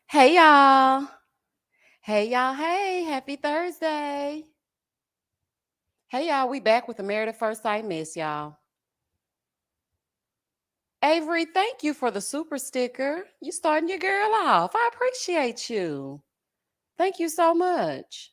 Hey y'all. Hey y'all. Hey, happy Thursday. Hey y'all, we back with the Married at First Sight Miss, y'all. Avery, thank you for the super sticker. You starting your girl off. I appreciate you. Thank you so much.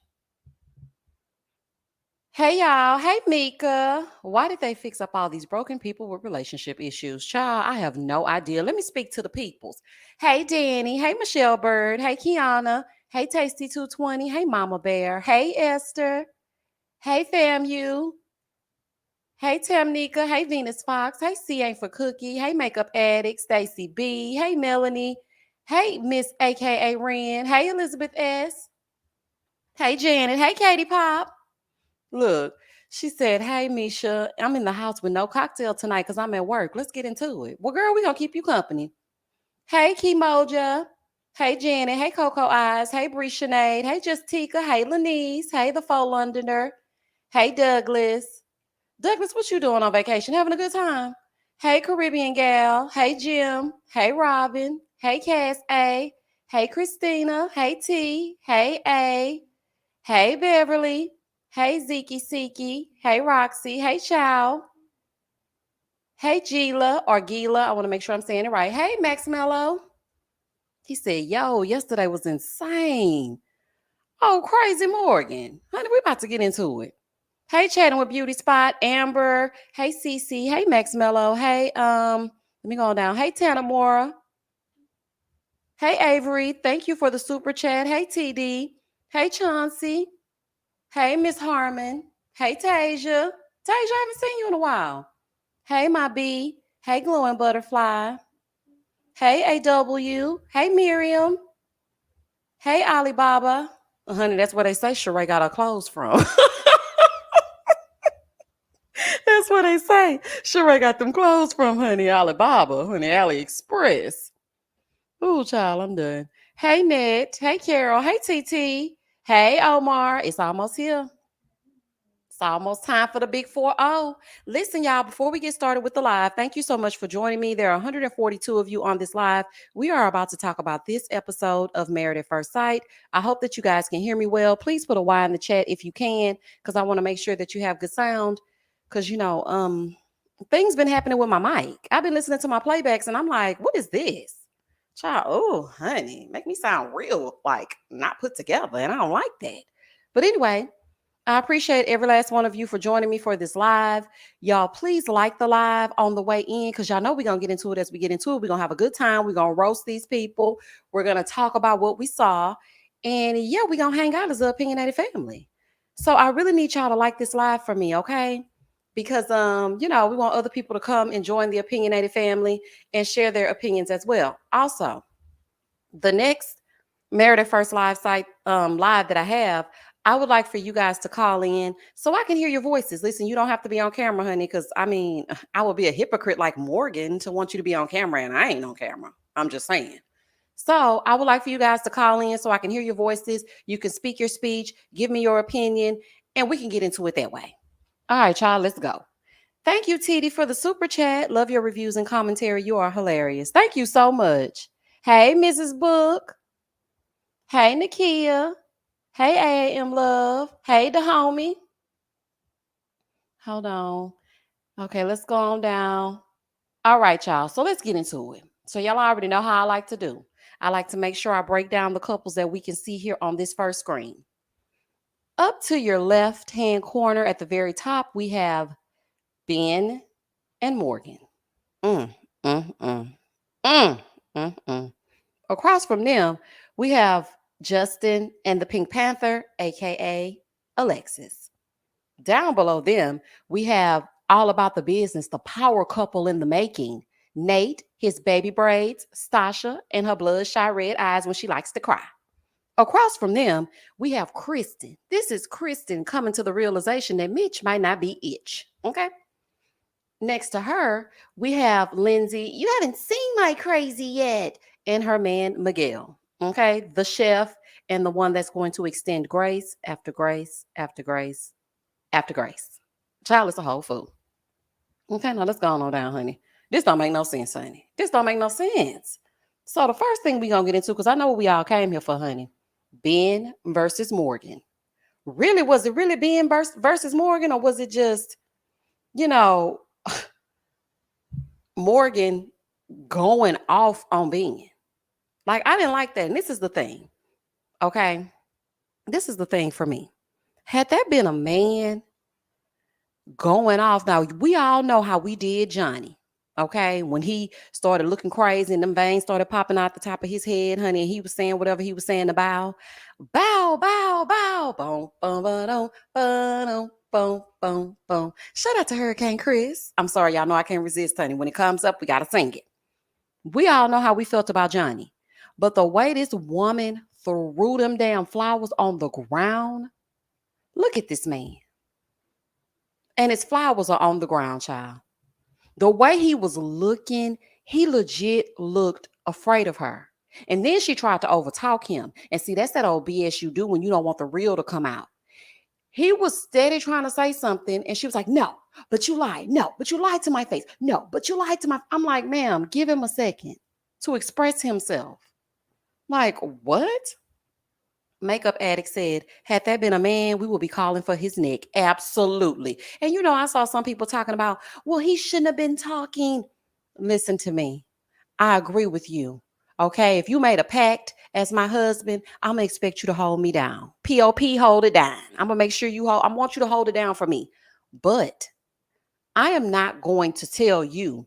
Hey y'all. Hey Mika. Why did they fix up all these broken people with relationship issues? Child, I have no idea. Let me speak to the peoples. Hey Danny. Hey Michelle Bird. Hey Kiana. Hey Tasty220. Hey Mama Bear. Hey Esther. Hey FAMU. Hey Tamnika. Hey Venus Fox. Hey C ain't for Cookie. Hey Makeup Addict. Stacy B. Hey Melanie. Hey Miss AKA Ren. Hey Elizabeth S. Hey Janet. Hey Katie Pop. Look, she said, "Hey Misha, I'm in the house with no cocktail tonight because I'm at work. Let's get into it." Well, girl, we gonna keep you company. Hey Kimoja. Hey Janet. Hey Coco Eyes. Hey Bree Sinead. Hey Justika. Hey Lenise. Hey the Faux Londoner. Hey Douglas. Douglas, what you doing on vacation? Having a good time? Hey, Caribbean gal. Hey, Jim. Hey, Robin. Hey, Cass A. Hey, Christina. Hey, T. Hey, A. Hey, Beverly. Hey, Zeke Siki. Hey, Roxy. Hey, Chow. Hey, Gila or Gila. I want to make sure I'm saying it right. Hey, Max Mello. He said, "Yo, yesterday was insane." Oh, crazy Morgan. Honey, we about to get into it. Hey, chatting with Beauty Spot, Amber. Hey, Cece. Hey, Max Mello. Hey, let me go down. Hey, Tana Mora. Hey, Avery. Thank you for the super chat. Hey, TD. Hey, Chauncey. Hey, Miss Harmon. Hey, Tasia. Tasia, I haven't seen you in a while. Hey, my B. Hey, Glowing Butterfly. Hey, AW. Hey, Miriam. Hey, Alibaba. Honey, that's where they say Sheree got her clothes from. That's what they say. Sheree got them clothes from Honey Alibaba, Honey AliExpress. Ooh, child, I'm done. Hey, Ned. Hey, Carol. Hey, TT. Hey, Omar. It's almost here. It's almost time for the big 4-0. Listen, y'all, before we get started with the live, thank you so much for joining me. There are 142 of you on this live. We are about to talk about this episode of Married at First Sight. I hope that you guys can hear me well. Please put a Y in the chat if you can, because I want to make sure that you have good sound. Because, things been happening with my mic. I've been listening to my playbacks and I'm like, what is this? Child, oh, honey, make me sound real, like not put together. And I don't like that. But anyway, I appreciate every last one of you for joining me for this live. Y'all, please like the live on the way in because y'all know we're going to get into it as we get into it. We're going to have a good time. We're going to roast these people. We're going to talk about what we saw. And yeah, we're going to hang out as an opinionated family. So I really need y'all to like this live for me, okay? Because we want other people to come and join the opinionated family and share their opinions as well. Also, the next Married at First Live site live that I have, I would like for you guys to call in so I can hear your voices. Listen, you don't have to be on camera, honey, because I mean, I would be a hypocrite like Morgan to want you to be on camera, and I ain't on camera. I'm just saying. So I would like for you guys to call in so I can hear your voices. You can speak your speech, give me your opinion, and we can get into it that way. All right, y'all, let's go. Thank you, TD, for the super chat. Love your reviews and commentary. You are hilarious. Thank you so much. Hey, Mrs. Book. Hey, Nakia. Hey, AM Love. Hey, the homie. Hold on. Okay, let's go on down. All right, y'all. So let's get into it. So y'all already know how I like to do. I like to make sure I break down the couples that we can see here on this first screen. Up to your left-hand corner at the very top, we have Ben and Morgan. Mm, mm, mm. Mm, mm, mm. Across from them, we have Justin and the Pink Panther, aka Alexis. Down below them, we have all about the business, the power couple in the making. Nate, his baby braids, Stasha, and her bloodshot red eyes when she likes to cry. Across from them, we have Kristen. This is Kristen coming to the realization that Mitch might not be itch. Okay. Next to her, we have Lindsay. You haven't seen my crazy yet. And her man, Miguel. Okay. The chef and the one that's going to extend grace after grace after grace after grace. Child is a whole fool. Okay. Now let's go on down, honey. This don't make no sense, honey. This don't make no sense. So the first thing we gonna get into, because I know what we all came here for, honey. Ben versus Morgan. Really, was it really Ben versus Morgan, or was it just, you know, Morgan going off on Ben? Like, I didn't like that. And this is the thing, okay? This is the thing for me. Had that been a man going off, now we all know how we did Johnny. Okay, when he started looking crazy and them veins started popping out the top of his head, honey, and he was saying whatever he was saying to bow, bow, bow, bow, boom, boom, boom, boom, boom, boom, boom. Shout out to Hurricane Chris. I'm sorry, y'all know I can't resist, honey. When it comes up, we gotta sing it. We all know how we felt about Johnny, but the way this woman threw them damn flowers on the ground, look at this man, and his flowers are on the ground, child. The way he was looking, he legit looked afraid of her. And then she tried to overtalk him. And see, that's that old BS you do when you don't want the real to come out. He was steady trying to say something, and she was like, no, but you lied. No, but you lied to my face. No, but you lied to my. I'm like, ma'am, give him a second to express himself. Like, what? Makeup addict said, had that been a man, we would be calling for his neck. Absolutely. And I saw some people talking about, well, he shouldn't have been talking. Listen to me. I agree with you. Okay. If you made a pact as my husband, I'm going to expect you to hold me down. POP, hold it down. I'm going to make sure I want you to hold it down for me. But I am not going to tell you,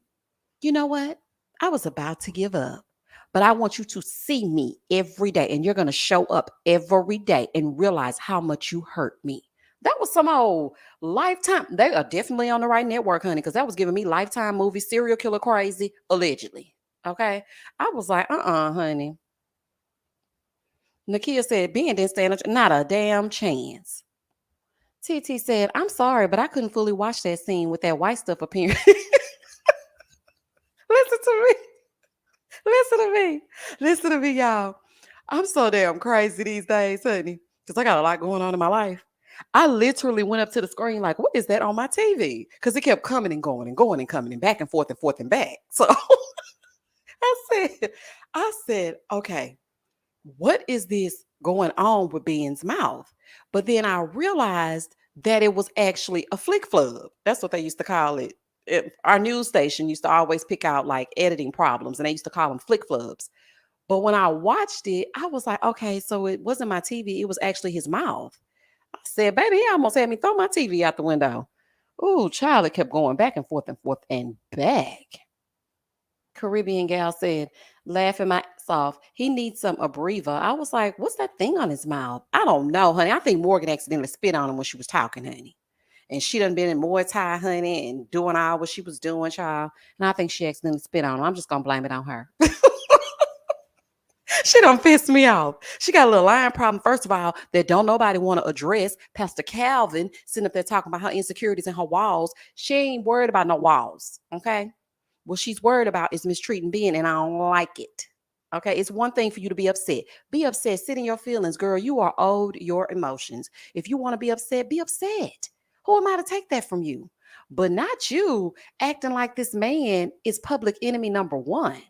you know what? I was about to give up, but I want you to see me every day, and you're going to show up every day and realize how much you hurt me. That was some old Lifetime. They are definitely on the right network, honey, because that was giving me Lifetime movie, serial killer crazy, allegedly. Okay. I was like, honey. Nakia said, Ben didn't stand not a damn chance. TT said, I'm sorry, but I couldn't fully watch that scene with that white stuff appearing. Listen to me. Listen to me. Listen to me, y'all. I'm so damn crazy these days, honey, because I got a lot going on in my life. I literally went up to the screen like, what is that on my TV? Because it kept coming and going and going and coming and back and forth and back. So I said, okay, what is this going on with Ben's mouth? But then I realized that it was actually a flick flub. That's what they used to call it. Our news station used to always pick out like editing problems, and they used to call them flick flubs. But when I watched it, I was like, okay, so it wasn't my TV, it was actually his mouth. I said, baby, he almost had me throw my TV out the window. Ooh, child, it kept going back and forth and back. Caribbean gal said, laughing my ass off, he needs some Abreva. I was like, what's that thing on his mouth? I don't know, honey. I think Morgan accidentally spit on him when she was talking, honey. And she done been in Muay Thai, honey, and doing all what she was doing, child. And I think she accidentally spit on him. I'm just going to blame it on her. She done pissed me off. She got a little lying problem, first of all, that don't nobody want to address. Pastor Calvin sitting up there talking about her insecurities and her walls. She ain't worried about no walls, okay? What she's worried about is mistreating Ben, and I don't like it. Okay, it's one thing for you to be upset. Be upset, sit in your feelings, girl. You are owed your emotions. If you want to be upset, be upset. Who am I to take that from you? But not you acting like this man is public enemy number one.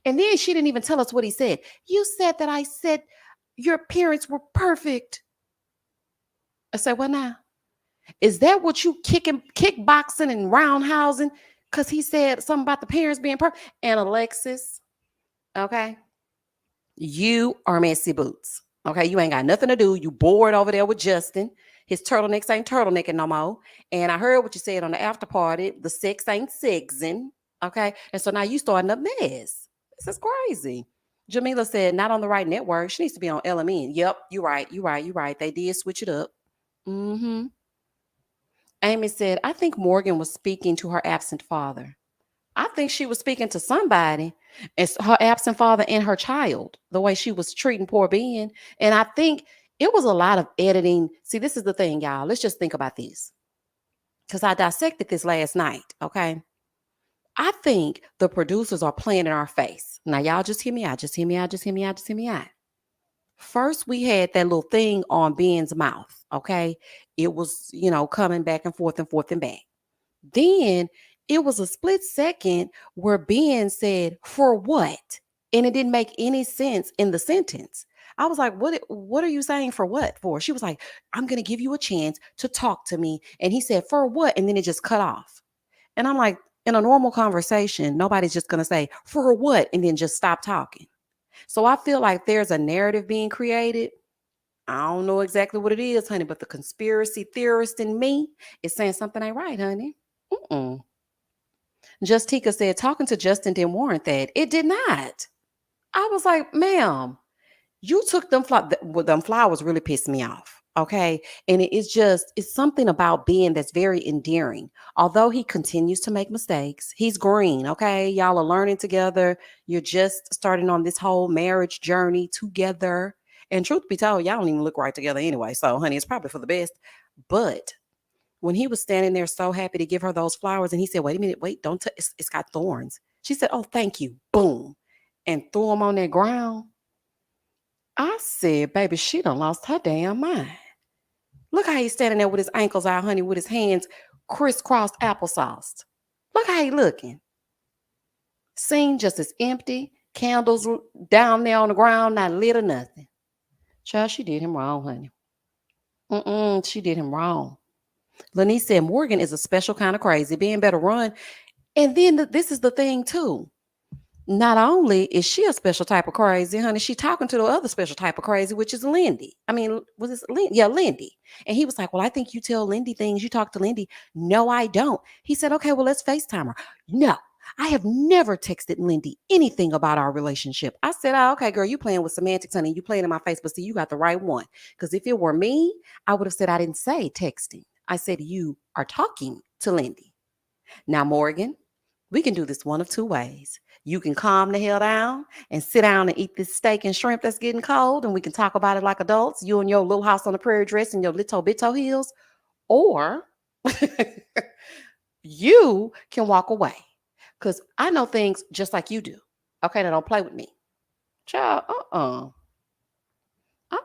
And then she didn't even tell us what he said. You said that I said your parents were perfect. I said, what now? Is that what you kickboxing and roundhousing? Because he said something about the parents being perfect. And Alexis, okay, you are messy boots. Okay, you ain't got nothing to do. You bored over there with Justin. His turtlenecks ain't turtlenecking no more. And I heard what you said on the after party. The sex ain't sexing. Okay, and so now you starting a mess. This is crazy. Jamila said, not on the right network. She needs to be on LMN. Yep, you're right. You're right. You're right. They did switch it up. Mm-hmm. Amy said, I think Morgan was speaking to her absent father. I think she was speaking to somebody. It's her absent father and her child, the way she was treating poor Ben. And I think it was a lot of editing. See, this is the thing, y'all. Let's just think about this. Because I dissected this last night. Okay. I think the producers are playing in our face. Now, y'all just hear me out. Just hear me out. Just hear me out. Just hear me out. First, we had that little thing on Ben's mouth. Okay. It was, coming back and forth and back. Then it was a split second where Ben said, for what? And it didn't make any sense in the sentence. I was like, what are you saying for what for? She was like, I'm gonna give you a chance to talk to me. And he said, for what? And then it just cut off. And I'm like, in a normal conversation, nobody's just gonna say, for what? And then just stop talking. So I feel like there's a narrative being created. I don't know exactly what it is, honey, but the conspiracy theorist in me is saying something ain't right, honey. Mm-mm. Justica said talking to Justin didn't warrant that. It did not. I was like, ma'am, you took them flowers really pissed me off. Okay. And it's something about Ben that's very endearing. Although he continues to make mistakes, he's green. Okay. Y'all are learning together. You're just starting on this whole marriage journey together. And truth be told, y'all don't even look right together anyway. So, honey, it's probably for the best. But when he was standing there so happy to give her those flowers, and he said, wait a minute, wait, don't touch it's got thorns. She said, oh, thank you. Boom. And threw them on that ground. I said, baby, she done lost her damn mind. Look how he's standing there with his ankles out, honey, with his hands crisscrossed applesauce. Look how he looking. Scene just as empty, candles down there on the ground, not lit or nothing. Child, she did him wrong, honey. She did him wrong. Lanice said Morgan is a special kind of crazy. Being better run. And then this is the thing too. Not only is she a special type of crazy, honey, she talking to the other special type of crazy, which is Lindy. I mean, was this Lindy? Yeah, Lindy. And he was like, well, I think you tell Lindy things. You talk to Lindy. No, I don't. He said, okay, well, let's FaceTime her. No, I have never texted Lindy anything about our relationship. I said, oh, okay, girl, you playing with semantics, honey. You playing in my face, but see, you got the right one. Because if it were me, I would have said I didn't say texting. I said you are talking to Lindy. Now, Morgan, we can do this one of two ways. You can calm the hell down and sit down and eat this steak and shrimp that's getting cold, and we can talk about it like adults, you and your little house on the prairie dress and your little bitto heels. Or you can walk away. Because I know things just like you do. Okay, now don't play with me. Child, I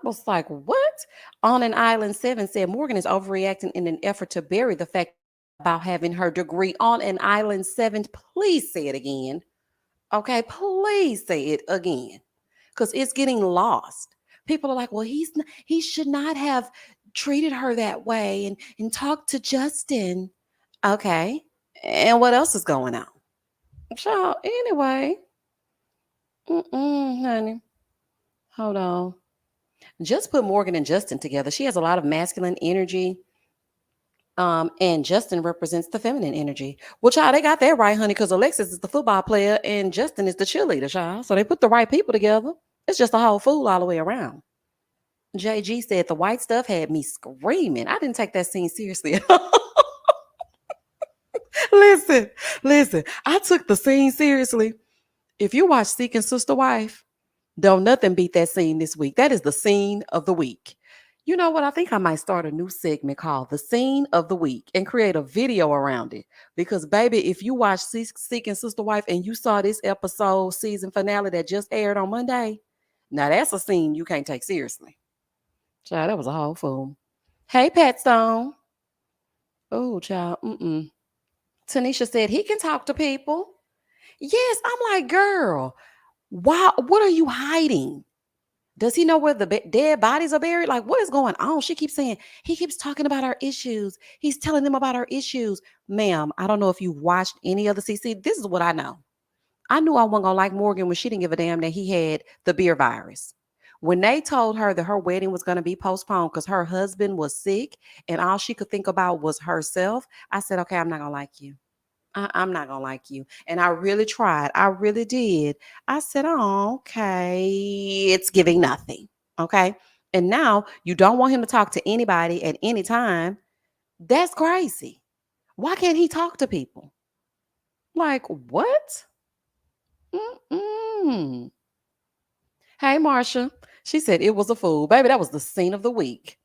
was like, what? On an Island 7 said Morgan is overreacting in an effort to bury the fact about having her degree on an Island 7. Please say it again. Okay, please say it again. Because it's getting lost. People are like, well, he should not have treated her that way and talked to Justin. Okay. And what else is going on? So anyway. Honey. Hold on. Just put Morgan and Justin together. She has a lot of masculine energy. And Justin represents the feminine energy. Well, child, they got that right, honey, because Alexis is the football player and Justin is the cheerleader, child. So they put the right people together. It's just a whole fool all the way around. JG said the white stuff had me screaming. I didn't take that scene seriously. listen, listen. I took the scene seriously. If you watch Seeking Sister Wife, don't nothing beat that scene this week. That is the scene of the week. You know what? I think I might start a new segment called The Scene of the Week and create a video around it. Because, baby, if you watch Seeking Sister Wife and you saw this episode season finale that just aired on Monday, now that's a scene you can't take seriously. Child, that was a whole fool. Hey, Pat Stone. Oh, child. Tanisha said he can talk to people. Yes, I'm like, girl, why? What are you hiding? Does he know where the dead bodies are buried? Like, what is going on? She keeps saying, he keeps talking about our issues. He's telling them about our issues. Ma'am, I don't know if you watched any of the CC. This is what I know. I knew I wasn't going to like Morgan when she didn't give a damn that he had the beer virus. When they told her that her wedding was going to be postponed because her husband was sick and all she could think about was herself, I said, okay, I'm not going to like you. I'm not gonna like you. And I really tried. I really did. I said, oh, okay, it's giving nothing. Okay. And now you don't want him to talk to anybody at any time. That's crazy. Why can't he talk to people? Like, what? Mm-mm. Hey, Marsha. She said it was a fool. Baby, that was the scene of the week.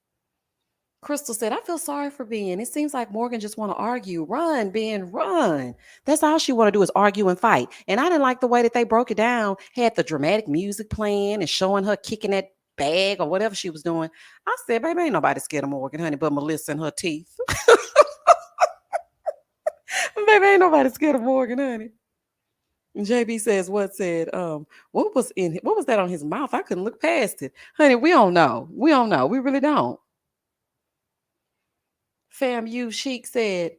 Crystal said, I feel sorry for Ben. It seems like Morgan just want to argue. Run, Ben, run. That's all she want to do is argue and fight. And I didn't like the way that they broke it down, had the dramatic music playing and showing her kicking that bag or whatever she was doing. I said, baby, ain't nobody scared of Morgan, honey, but Melissa and her teeth. Baby, ain't nobody scared of Morgan, honey. JB says, what said, what was that on his mouth? I couldn't look past it. Honey, we don't know. We don't know. We really don't. Fam you Chic said,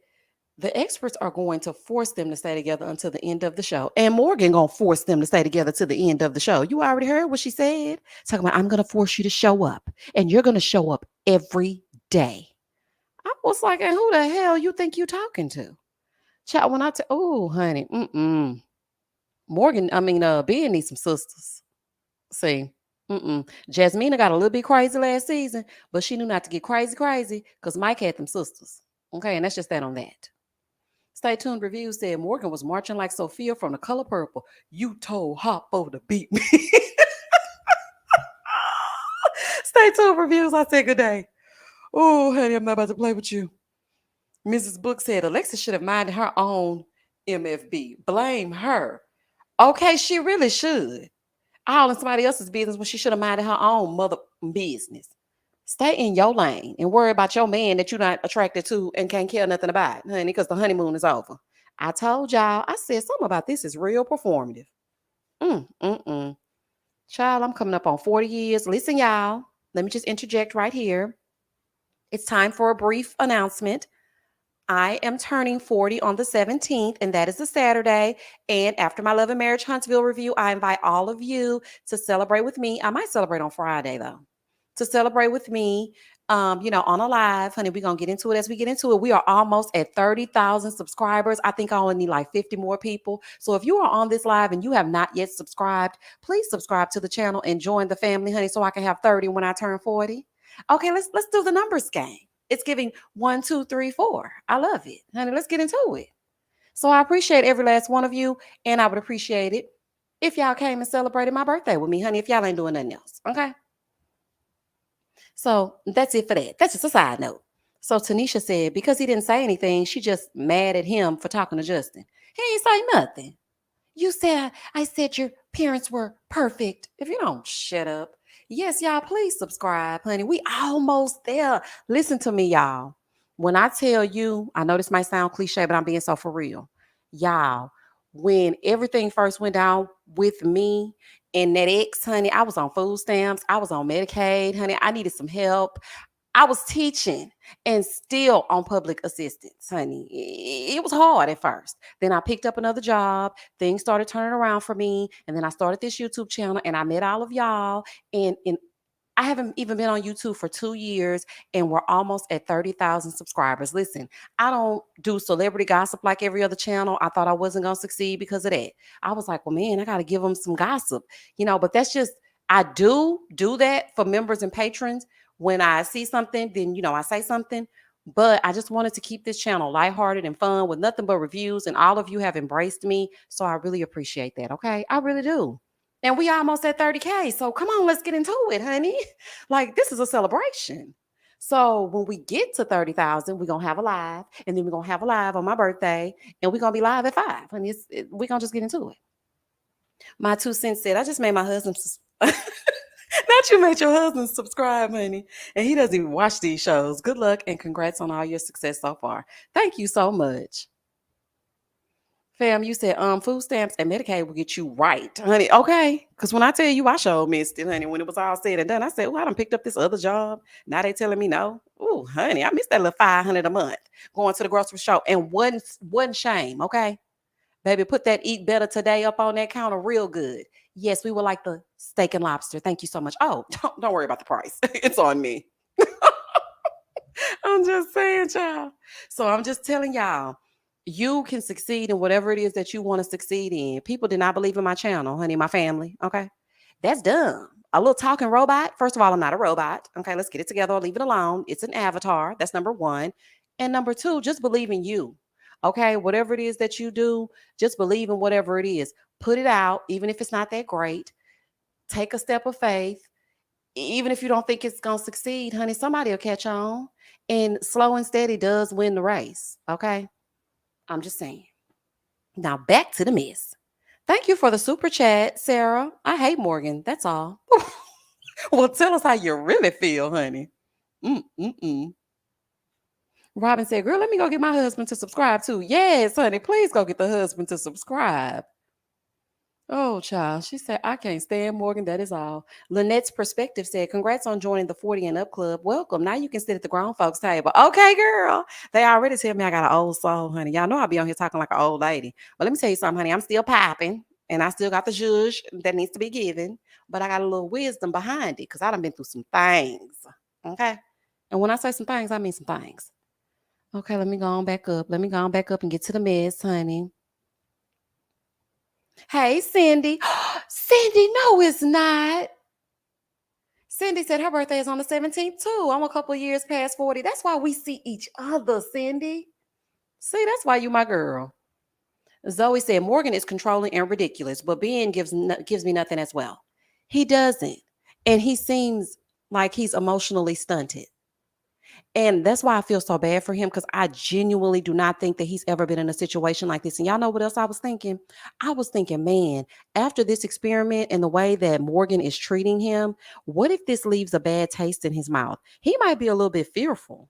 the experts are going to force them to stay together until the end of the show. And Morgan gonna force them to stay together to the end of the show. You already heard what she said. Talking about, I'm gonna force you to show up. And you're gonna show up every day. I was like, and who the hell you think you talking to? Child, when oh, honey, Morgan, Ben needs some sisters. See, Jasmina got a little bit crazy last season, but she knew not to get crazy, because Mike had them sisters. Okay, and that's just that on that. Stay tuned review said Morgan was marching like Sophia from The Color Purple. You told Hoppo to beat me. Stay tuned reviews. I said good day. Oh, honey, I'm not about to play with you. Mrs. Book said Alexa should have minded her own MFB. Blame her. Okay, she really should. All in somebody else's business when she should have minded her own mother business. Stay in your lane and worry about your man that you're not attracted to and can't care nothing about, honey, because the honeymoon is over. I told y'all, I said something about this is real performative. Child, I'm coming up on 40 years. Listen, y'all, let me just interject right here. It's time for a brief announcement. I am turning 40 on the 17th, and that is a Saturday. And after my Love and Marriage Huntsville review, I invite all of you to celebrate with me. I might celebrate on Friday, though. To celebrate with me, on a live. Honey, we're going to get into it as we get into it. We are almost at 30,000 subscribers. I think I only need like 50 more people. So if you are on this live and you have not yet subscribed, please subscribe to the channel and join the family, honey, so I can have 30 when I turn 40. Okay, let's do the numbers game. It's giving 1, 2, 3, 4. I love it. Honey, let's get into it. So I appreciate every last one of you, and I would appreciate it if y'all came and celebrated my birthday with me, honey, if y'all ain't doing nothing else. Okay? So that's it for that. That's just a side note. So Tanisha said, because he didn't say anything, she just mad at him for talking to Justin. He ain't say nothing. You said, I said your parents were perfect. If you don't shut up. Yes, y'all, please subscribe, honey. We almost there. Listen to me, y'all. When I tell you, I know this might sound cliche, but I'm being so for real. Y'all, when everything first went down with me and that ex, honey, I was on food stamps. I was on Medicaid, honey. I needed some help. I was teaching and still on public assistance, honey. It was hard at first. Then I picked up another job. Things started turning around for me. And then I started this YouTube channel and I met all of y'all. And I haven't even been on YouTube for 2 years and we're almost at 30,000 subscribers. Listen, I don't do celebrity gossip like every other channel. I thought I wasn't going to succeed because of that. I was like, well, man, I got to give them some gossip, but that's just, I do that for members and patrons. When I see something, then, I say something. But I just wanted to keep this channel lighthearted and fun with nothing but reviews. And all of you have embraced me. So I really appreciate that. Okay. I really do. And we almost at 30K. So come on, let's get into it, honey. Like, this is a celebration. So when we get to 30,000, we're going to have a live. And then we're going to have a live on my birthday. And we're going to be live at 5. Honey, we're going to just get into it. My 2 cents said, I just made my husband. Not you made your husband subscribe, honey. And he doesn't even watch these shows. Good luck and congrats on all your success so far. Thank you so much. Fam, you said food stamps and Medicaid will get you right, honey. Okay. Because when I tell you I sure missed it, honey, when it was all said and done, I said, oh, I done picked up this other job. Now they telling me no. Oh, honey, I missed that little $500 a month going to the grocery shop. And one shame, okay? Baby, put that eat better today up on that counter real good. Yes, we would like the steak and lobster. Thank you so much. Oh, don't worry about the price. It's on me. I'm just saying, child. So I'm just telling y'all, you can succeed in whatever it is that you want to succeed in. People did not believe in my channel, honey, my family. Okay. That's dumb. A little talking robot. First of all, I'm not a robot. Okay, let's get it together or leave it alone. It's an avatar. That's number 1. And number 2, just believe in you. Okay, whatever it is that you do, just believe in whatever it is. Put it out, even if it's not that great. Take a step of faith. Even if you don't think it's going to succeed, honey, somebody will catch on. And slow and steady does win the race. Okay, I'm just saying. Now back to the mess. Thank you for the super chat, Sarah. I hate Morgan. That's all. Well, tell us how you really feel, honey. Robin said, girl, let me go get my husband to subscribe too. Yes, honey, please go get the husband to subscribe. Oh, child. She said, I can't stand Morgan. That is all. Lynette's perspective said, congrats on joining the 40 and up club. Welcome. Now you can sit at the grown folks table. Okay, girl. They already tell me I got an old soul, honey. Y'all know I be on here talking like an old lady. But let me tell you something, honey. I'm still popping and I still got the zhuzh that needs to be given. But I got a little wisdom behind it because I done been through some things. Okay. And when I say some things, I mean some things. Okay, let me go on back up. Let me go on back up and get to the mess, honey. Hey, Cindy. Cindy, no, it's not. Cindy said her birthday is on the 17th, too. I'm a couple years past 40. That's why we see each other, Cindy. See, that's why you my girl. Zoe said Morgan is controlling and ridiculous, but Ben gives me nothing as well. He doesn't. And he seems like he's emotionally stunted. And that's why I feel so bad for him because I genuinely do not think that he's ever been in a situation like this. And y'all know what else I was thinking? I was thinking, man, after this experiment and the way that Morgan is treating him, what if this leaves a bad taste in his mouth? He might be a little bit fearful.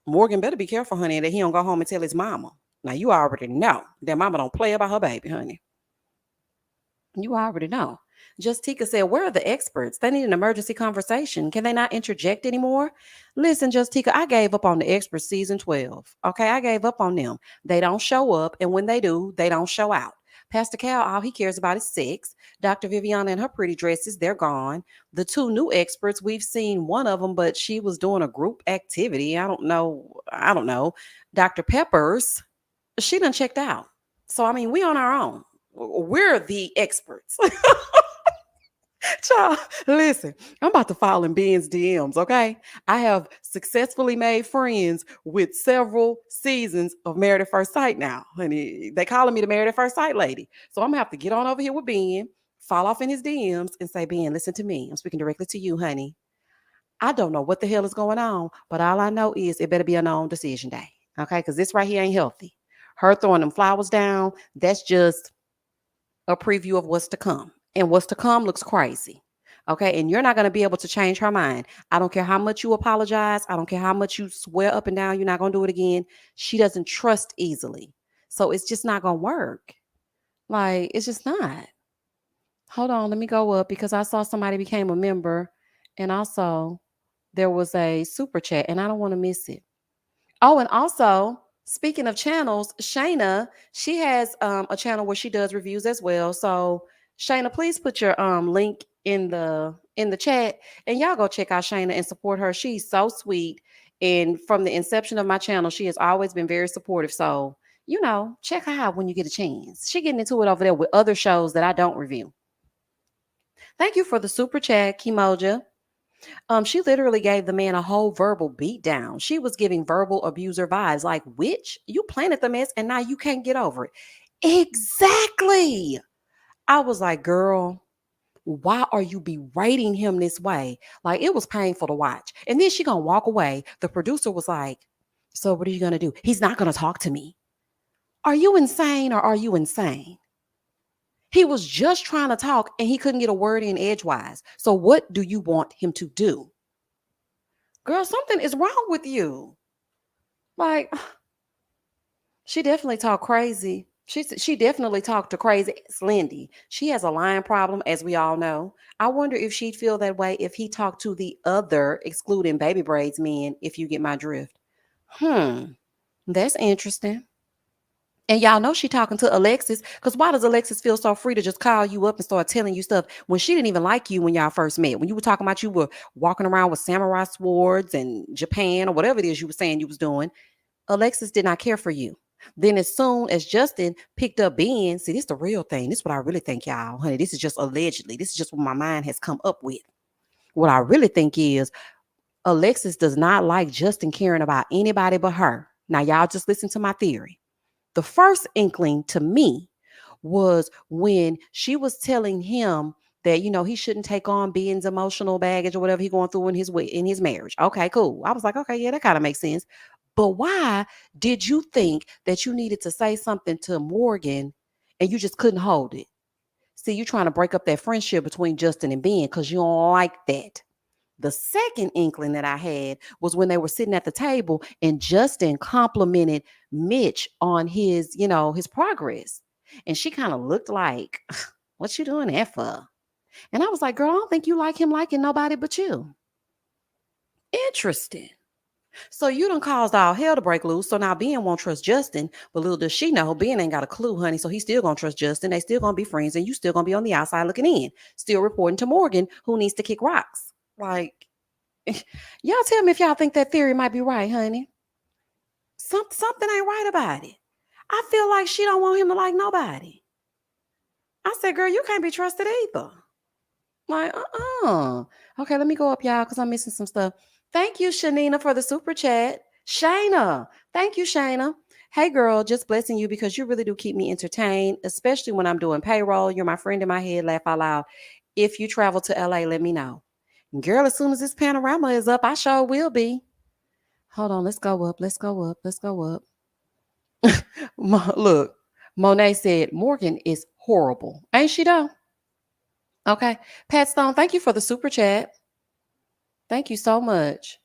Morgan better be careful, honey, that he don't go home and tell his mama. Now you already know that mama don't play about her baby, honey. You already know. Justica said, where are the experts? They need an emergency conversation. Can they not interject anymore? Listen, Justica, I gave up on the experts season 12. Okay, I gave up on them. They don't show up, and when they do, they don't show out. Pastor Cal, all he cares about is sex. Dr. Viviana and her pretty dresses, they're gone. The two new experts, we've seen one of them, but she was doing a group activity. I don't know. I don't know. Dr. Peppers, she done checked out. So, I mean, we on our own. We're the experts. Child, listen, I'm about to file in Ben's DMs, okay? I have successfully made friends with several seasons of Married at First Sight now. Honey, they calling me the Married at First Sight lady. So I'm gonna have to get on over here with Ben, fall off in his DMs, and say, Ben, listen to me. I'm speaking directly to you, honey. I don't know what the hell is going on, but all I know is it better be a known decision day. Okay, because this right here ain't healthy. Her throwing them flowers down, that's just a preview of what's to come. And what's to come looks crazy. Okay. And you're not going to be able to change her mind. I don't care how much you apologize. I don't care how much you swear up and down you're not going to do it again. She doesn't trust easily. So it's just not going to work. Like, it's just not. Hold on. Let me go up because I saw somebody became a member and also there was a super chat and I don't want to miss it. Oh, and also, speaking of channels, Shayna, she has a channel where she does reviews as well. So, Shayna, please put your link in the chat, and y'all go check out Shayna and support her. She's so sweet, and from the inception of my channel, she has always been very supportive. So, check her out when you get a chance. She getting into it over there with other shows that I don't review. Thank you for the super chat, Kimoja. She literally gave the man a whole verbal beatdown. She was giving verbal abuser vibes, like, "Witch, you planted the mess and now you can't get over it." Exactly. I was like, girl, why are you berating him this way? Like, it was painful to watch. And then she gonna walk away. The producer was like, so what are you gonna do? He's not gonna talk to me. Are you insane or are you insane? He was just trying to talk and he couldn't get a word in edgewise. So what do you want him to do? Girl, something is wrong with you. Like, she definitely talked crazy. She definitely talked to crazy Slendy. She has a lying problem, as we all know. I wonder if she'd feel that way if he talked to the other, excluding baby braids men, if you get my drift. That's interesting. And y'all know she talking to Alexis, because why does Alexis feel so free to just call you up and start telling you stuff when she didn't even like you when y'all first met? When you were talking about you were walking around with samurai swords and Japan or whatever it is you were saying you was doing, Alexis did not care for you. Then as soon as Justin picked up Ben, see, this is the real thing. This is what I really think, y'all. Honey, this is just allegedly. This is just what my mind has come up with. What I really think is Alexis does not like Justin caring about anybody but her. Now, y'all just listen to my theory. The first inkling to me was when she was telling him that he shouldn't take on Ben's emotional baggage or whatever he's going through in his marriage. Okay, cool. I was like, okay, yeah, that kind of makes sense. But why did you think that you needed to say something to Morgan and you just couldn't hold it? See, you trying to break up that friendship between Justin and Ben because you don't like that. The second inkling that I had was when they were sitting at the table and Justin complimented Mitch on his progress. And she kind of looked like, What you doing that for? And I was like, girl, I don't think you like him liking nobody but you. Interesting. So you done caused all hell to break loose. So now Ben won't trust Justin, but little does she know Ben ain't got a clue, honey. So he's still gonna trust Justin. They still gonna be friends, and you still gonna be on the outside looking in, still reporting to Morgan, who needs to kick rocks. Like, y'all tell me if y'all think that theory might be right, honey. Something ain't right about it. I feel like she don't want him to like nobody. I said, girl, you can't be trusted either. Like, Okay, let me go up, y'all, because I'm missing some stuff. Thank you, Shanina, for the super chat. Shayna. Thank you, Shayna. Hey, girl, just blessing you because you really do keep me entertained, especially when I'm doing payroll. You're my friend in my head. Laugh out loud. If you travel to LA, let me know. Girl, as soon as this panorama is up, I sure will be. Hold on, let's go up. Let's go up. Let's go up. Look, Monet said Morgan is horrible. Ain't she though? Okay. Pat Stone, thank you for the super chat. Thank you so much.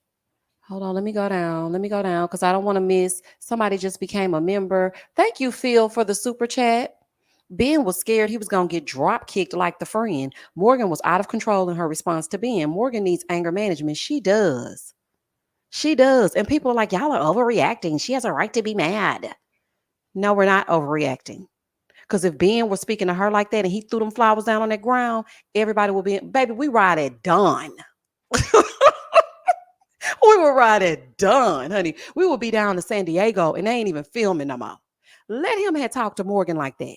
Hold on, let me go down. Let me go down because I don't want to miss. Somebody just became a member. Thank you, Phil, for the super chat. Ben was scared he was going to get drop kicked like the friend. Morgan was out of control in her response to Ben. Morgan needs anger management. She does. She does. And people are like, y'all are overreacting. She has a right to be mad. No, we're not overreacting. Because if Ben was speaking to her like that and he threw them flowers down on that ground, everybody would be, baby, we ride at dawn. We would ride at dawn, honey. We would be down to San Diego and they ain't even filming no more. Let him have talked to Morgan like that.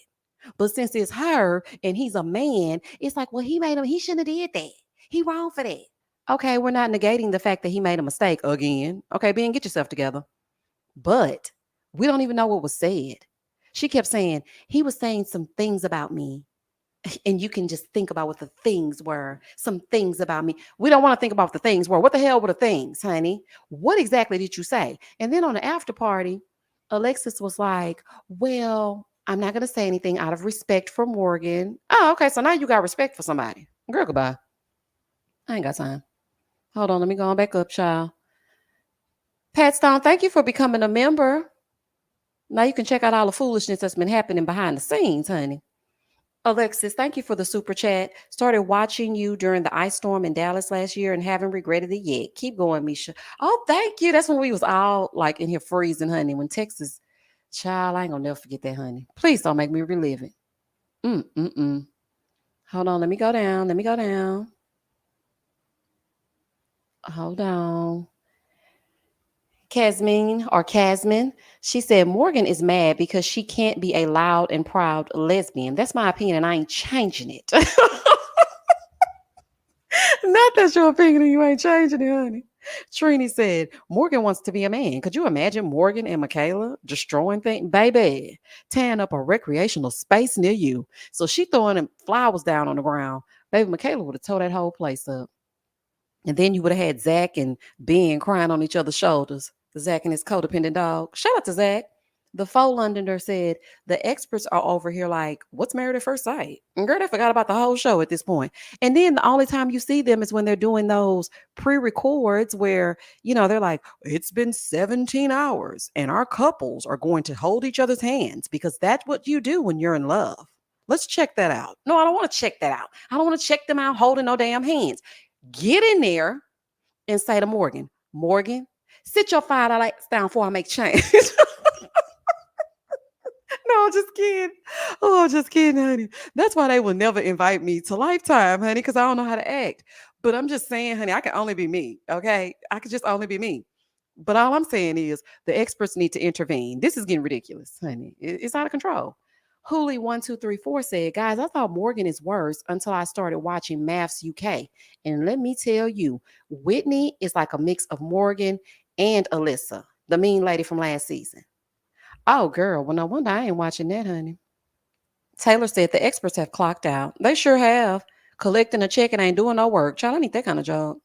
But since it's her and he's a man, it's like, well, he shouldn't have did that. He wrong for that. Okay, we're not negating the fact that he made a mistake again. Okay, Ben, get yourself together. But we don't even know what was said. She kept saying, he was saying some things about me. And you can just think about what the things were. Some things about me. We don't want to think about what the things were. What the hell were the things, honey? What exactly did you say? And then on the after party, Alexis was like, well, I'm not going to say anything out of respect for Morgan. Oh, okay. So now you got respect for somebody. Girl, goodbye. I ain't got time. Hold on. Let me go on back up, child. Pat Stone, thank you for becoming a member. Now you can check out all the foolishness that's been happening behind the scenes, honey. Alexis, thank you for the super chat. Started watching you during the ice storm in Dallas last year and haven't regretted it yet. Keep going, Misha. Oh, thank you. That's when we was all like in here freezing, honey. When Texas, child, I ain't gonna never forget that, honey. Please don't make me relive it. Mm. Hold on, let me go down. Let me go down. Hold on. Casmin, she said Morgan is mad because she can't be a loud and proud lesbian. That's my opinion, and I ain't changing it. Not that's your opinion and you ain't changing it, honey. Trini said, Morgan wants to be a man. Could you imagine Morgan and Michaela destroying things? Baby, tearing up a recreational space near you. So she throwing them flowers down on the ground. Baby, Michaela would have tore that whole place up. And then you would have had Zach and Ben crying on each other's shoulders. Zach and his codependent dog. Shout out to Zach. The faux Londoner said, the experts are over here like, what's Married at First Sight? And girl, they forgot about the whole show at this point. And then the only time you see them is when they're doing those pre-records where, they're like, it's been 17 hours and our couples are going to hold each other's hands because that's what you do when you're in love. Let's check that out. No, I don't want to check that out. I don't want to check them out holding no damn hands. Get in there and say to Morgan, sit your $5 down before I make change. No, just kidding. Oh, just kidding, honey. That's why they will never invite me to Lifetime, honey, because I don't know how to act. But I'm just saying, honey, I can only be me, okay? I could just only be me. But all I'm saying is the experts need to intervene. This is getting ridiculous, honey. It's out of control. Hooli1234 said, guys, I thought Morgan is worse until I started watching MAFS UK. And let me tell you, Whitney is like a mix of Morgan and Alyssa, the mean lady from last season. Oh, girl. Well, no wonder I ain't watching that, honey. Taylor said the experts have clocked out. They sure have. Collecting a check and ain't doing no work. Child, I need that kind of job.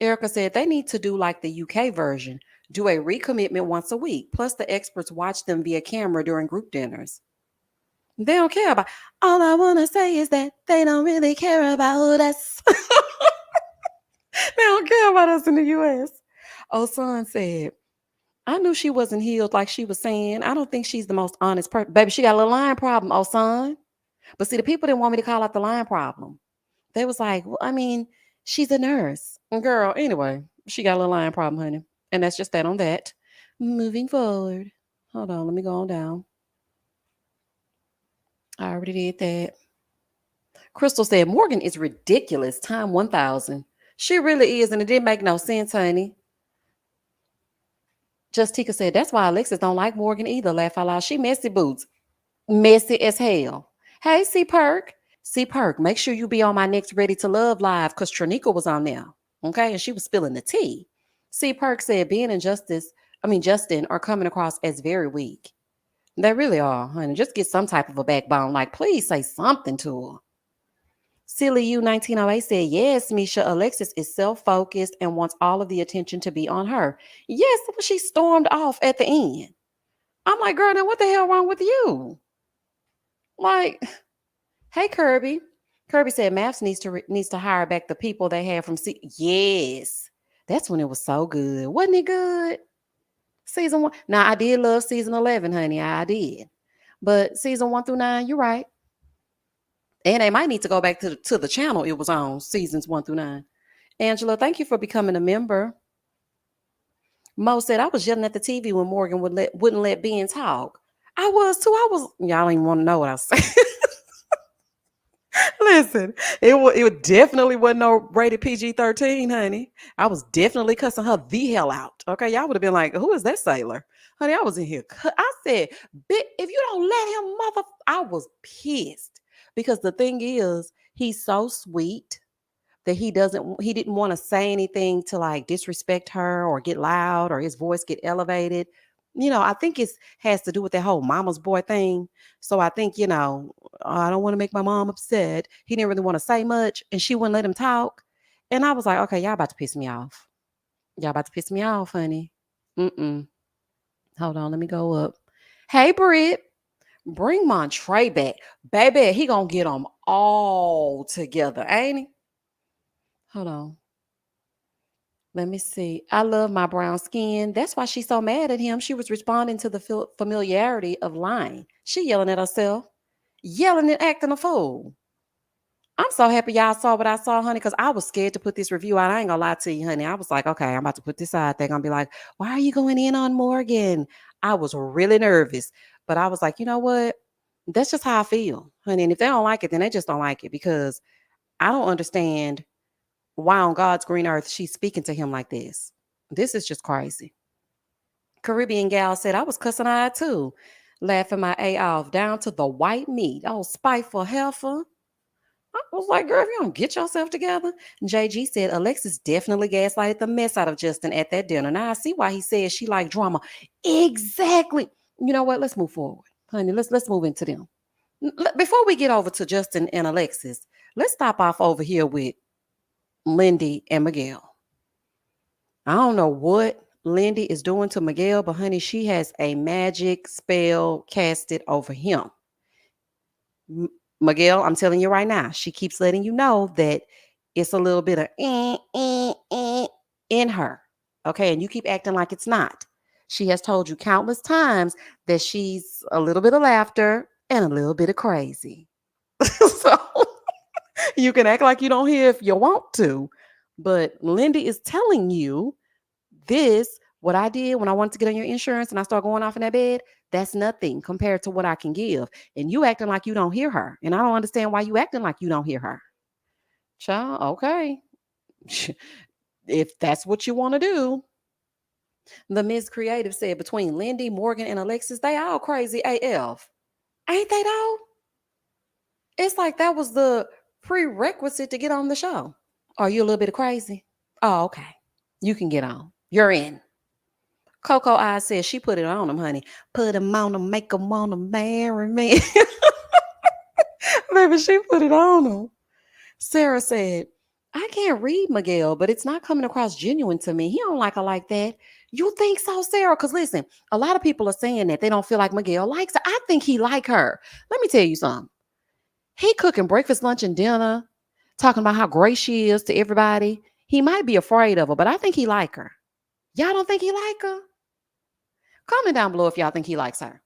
Erica said they need to do like the UK version. Do a recommitment once a week. Plus, the experts watch them via camera during group dinners. They don't care about. All I want to say is that they don't really care about us. They don't care about us in the US. Osan said, I knew she wasn't healed like she was saying. I don't think she's the most honest person. Baby, she got a little line problem, Osan. But see, the people didn't want me to call out the line problem. They was like, well, I mean, she's a nurse. Girl, anyway, she got a little line problem, honey. And that's just that on that. Moving forward. Hold on, let me go on down. I already did that. Crystal said, Morgan is ridiculous. Time 1000. She really is, and it didn't make no sense, honey. Justica said, that's why Alexis don't like Morgan either. Laugh out loud. She messy boots. Messy as hell. Hey, C Perk. C Perk, make sure you be on my next Ready to Love live because Tranika was on there. Okay, and she was spilling the tea. C Perk said, being and Justin are coming across as very weak. They really are, honey. Just get some type of a backbone. Like, please say something to her. Silly You 1908 said, yes, Misha, Alexis is self focused and wants all of the attention to be on her. Yes, but she stormed off at the end. I'm like, girl, now what the hell wrong with you? Like, hey, Kirby. Kirby said MAFS needs to hire back the people they had from Yes, that's when it was so good, wasn't it good? Season 1. Now I did love season 11, honey. I did, but season 1 through 9, you're right. And they might need to go back to the channel it was on, seasons 1 through 9. Angela, thank you for becoming a member. Mo said, I was yelling at the TV when Morgan wouldn't let Ben talk. I was too. Y'all don't even want to know what I was saying. Listen, it definitely wasn't no rated PG-13, honey. I was definitely cussing her the hell out. Okay, y'all would have been like, who is that sailor? Honey, I was in here. I said, if you don't let him, I was pissed. Because the thing is, he's so sweet that he didn't want to say anything to like disrespect her or get loud or his voice get elevated. I think it has to do with that whole mama's boy thing. So I think, I don't want to make my mom upset. He didn't really want to say much and she wouldn't let him talk. And I was like, okay, y'all about to piss me off. Y'all about to piss me off, honey. Mm-mm. Hold on, let me go up. Hey, Britt. Bring Montre back. Baby, he gonna get them all together, ain't he? Hold on. Let me see. I love my brown skin. That's why she's so mad at him. She was responding to the familiarity of lying. She yelling at herself, yelling and acting a fool. I'm so happy y'all saw what I saw, honey, because I was scared to put this review out. I ain't gonna lie to you, honey. I was like, okay, I'm about to put this out. They're gonna be like, why are you going in on Morgan? I was really nervous, but I was like, you know what? That's just how I feel, honey. And if they don't like it, then they just don't like it because I don't understand why on God's green earth she's speaking to him like this. This is just crazy. Caribbean gal said, I was cussing out too, laughing my A off down to the white meat. Oh, spiteful heifer. I was like, girl, if you don't get yourself together. JG said, Alexis definitely gaslighted the mess out of Justin at that dinner. Now I see why he says she liked drama. Exactly. You know what? Let's move forward. Honey, let's move into them. Before we get over to Justin and Alexis, let's stop off over here with Lindy and Miguel. I don't know what Lindy is doing to Miguel, but honey, she has a magic spell casted over him. Miguel, I'm telling you right now, she keeps letting you know that it's a little bit of in her. Okay. And you keep acting like it's not. She has told you countless times that she's a little bit of laughter and a little bit of crazy. So you can act like you don't hear if you want to. But Lindy is telling you what I did when I wanted to get on your insurance and I start going off in that bed, that's nothing compared to what I can give. And you acting like you don't hear her. And I don't understand why you acting like you don't hear her. Child, okay. If that's what you want to do. The Ms. Creative said between Lindy, Morgan, and Alexis, they all crazy AF. Ain't they though? It's like that was the prerequisite to get on the show. Are you a little bit of crazy? Oh, okay. You can get on. You're in. Coco Eyes says she put it on him, honey. Put him on him, make him want to marry me. Baby, she put it on him. Sarah said, I can't read Miguel, but it's not coming across genuine to me. He don't like her like that. You think so, Sarah? Because listen, a lot of people are saying that they don't feel like Miguel likes her. I think he like her. Let me tell you something. He cooking breakfast, lunch, and dinner, talking about how great she is to everybody. He might be afraid of her, but I think he like her. Y'all don't think he like her? Comment down below if y'all think he likes her.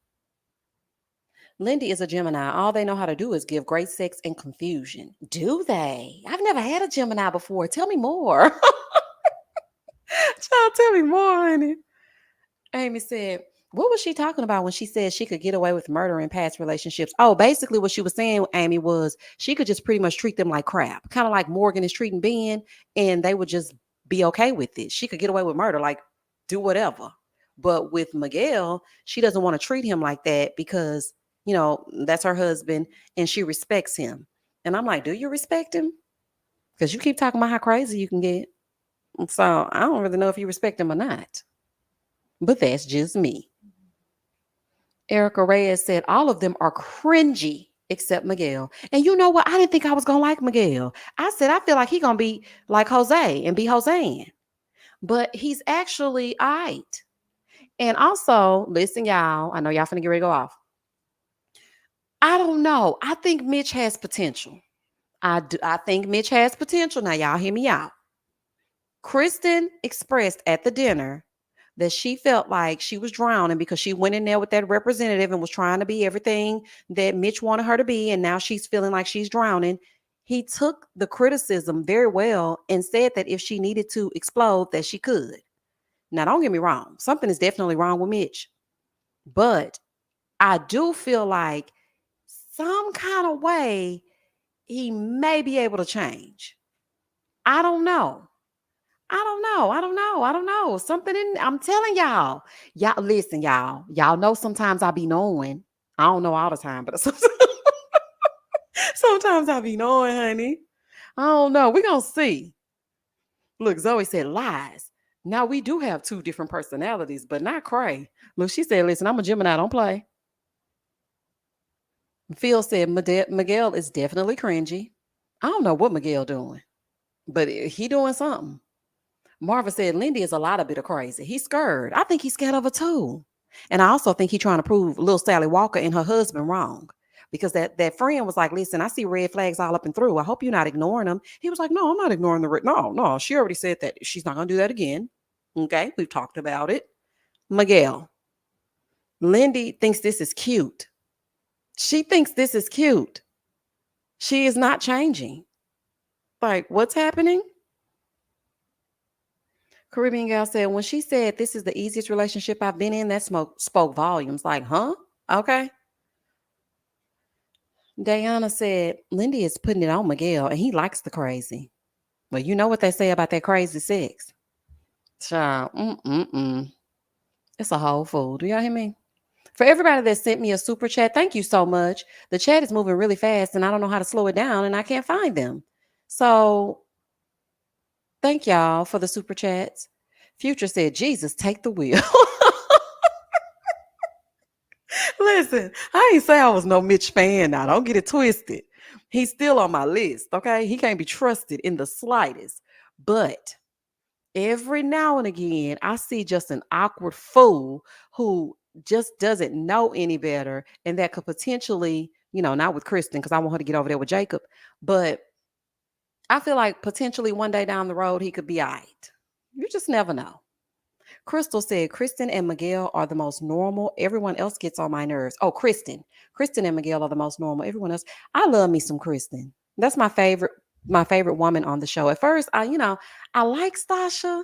Lindy is a Gemini. All they know how to do is give great sex and confusion. Do they? I've never had a Gemini before. Tell me more. Child, tell me more, honey. Amy said, what was she talking about when she said she could get away with murder in past relationships? Oh, basically, what she was saying, Amy, was she could just pretty much treat them like crap, kind of like Morgan is treating Ben, and they would just be okay with it. She could get away with murder, like do whatever. But with Miguel, she doesn't want to treat him like that because, that's her husband and she respects him. And I'm like, do you respect him? Because you keep talking about how crazy you can get. So I don't really know if you respect him or not. But that's just me. Erica Reyes said all of them are cringy except Miguel. And you know what? I didn't think I was gonna like Miguel. I said I feel like he gonna be like Jose and be Josean. But he's actually all right. And also, listen, y'all. I know y'all finna get ready to go off. I don't know. I think Mitch has potential. I think Mitch has potential. Now, y'all hear me out. Kristen expressed at the dinner that she felt like she was drowning because she went in there with that representative and was trying to be everything that Mitch wanted her to be. And now she's feeling like she's drowning. He took the criticism very well and said that if she needed to explode, that she could. Now, don't get me wrong. Something is definitely wrong with Mitch. But I do feel like some kind of way he may be able to change. I don't know. I don't know. I don't know. I don't know. Something in I'm telling y'all. Y'all listen, y'all. Y'all know sometimes I be knowing. I don't know all the time, but sometimes I be knowing, honey. I don't know. We're gonna see. Look, Zoe said lies. Now we do have two different personalities, but not Cray. Look, she said, listen, I'm a Gemini, don't play. Phil said Miguel is definitely cringy. I don't know what Miguel doing, but he doing something. Marva said Lindy is a lot of bit of crazy. He's scared. I think he's scared of her too. And I also think he's trying to prove little Sally Walker and her husband wrong. Because that friend was like, listen, I see red flags all up and through. I hope you're not ignoring them. He was like, no, I'm not ignoring the red. No, no. She already said that she's not going to do that again. Okay. We've talked about it. Miguel. Lindy thinks this is cute. She thinks this is cute. She is not changing. Like, what's happening? Caribbean gal said, when she said this is the easiest relationship I've been in, that spoke volumes. Like, huh? Okay. Diana said, Lindy is putting it on Miguel and he likes the crazy. Well, you know what they say about that crazy sex. Child, it's a whole fool. Do y'all hear me? For everybody that sent me a super chat, thank you so much. The chat is moving really fast and I don't know how to slow it down and I can't find them. So thank y'all for the super chats. Future said, Jesus, take the wheel. Listen, I ain't say I was no Mitch fan now. Don't get it twisted. He's still on my list, okay? He can't be trusted in the slightest. But every now and again, I see just an awkward fool who just doesn't know any better and that could potentially, not with Kristen because I want her to get over there with Jacob, but I feel like potentially one day down the road, he could be all right. You just never know. Crystal said, Kristen and Miguel are the most normal. Everyone else gets on my nerves. Oh, Kristen. Kristen and Miguel are the most normal. Everyone else. I love me some Kristen. That's my favorite woman on the show. At first, I like Stasha,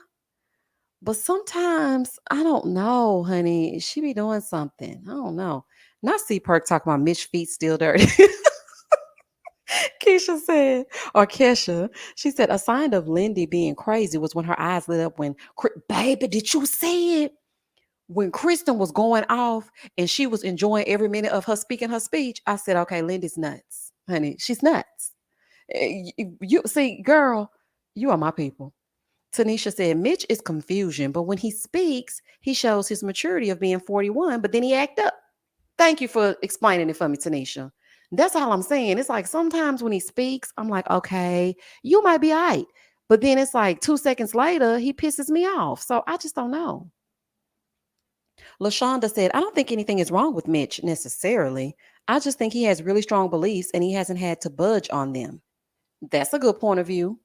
but sometimes I don't know, honey. She be doing something. I don't know. Not see Perk talking about Mitch feet still dirty. Keisha said, or Kesha, she said, a sign of Lindy being crazy was when her eyes lit up when, baby, did you see it? When Kristen was going off and she was enjoying every minute of her speaking her speech, I said, okay, Lindy's nuts, honey. She's nuts. You see, girl, you are my people. Tanisha said, Mitch is confusion, but when he speaks, he shows his maturity of being 41, but then he act up. Thank you for explaining it for me, Tanisha. That's all I'm saying. It's like sometimes when he speaks, I'm like, okay, you might be all right. But then it's like 2 seconds later, he pisses me off. So I just don't know. LaShonda said, I don't think anything is wrong with Mitch necessarily. I just think he has really strong beliefs and he hasn't had to budge on them. That's a good point of view.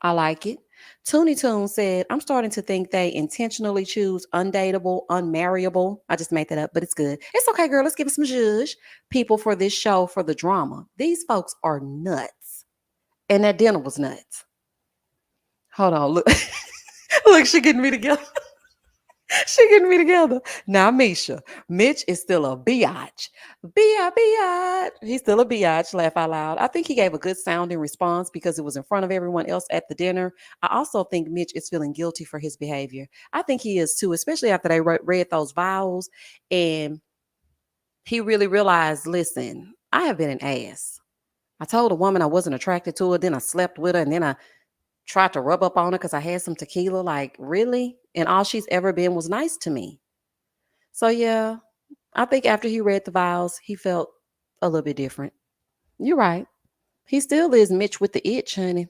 I like it. Toonie Toon said, I'm starting to think they intentionally choose undateable, unmarriable. I just made that up, but it's good. It's okay, girl. Let's give it some zhuzh. People for this show for the drama. These folks are nuts. And that dinner was nuts. Hold on. Look. Look, she getting me together. She getting me together. Now, Misha, Mitch is still a biatch. Biatch. He's still a biatch. Laugh out loud. I think he gave a good sounding response because it was in front of everyone else at the dinner. I also think Mitch is feeling guilty for his behavior. I think he is too, especially after they read those vows and he really realized, listen, I have been an ass. I told a woman I wasn't attracted to her, then I slept with her, and then I tried to rub up on her because I had some tequila. Like, really? And all she's ever been was nice to me. So, yeah, I think after he read the vows, he felt a little bit different. You're right. He still is Mitch with the itch, honey.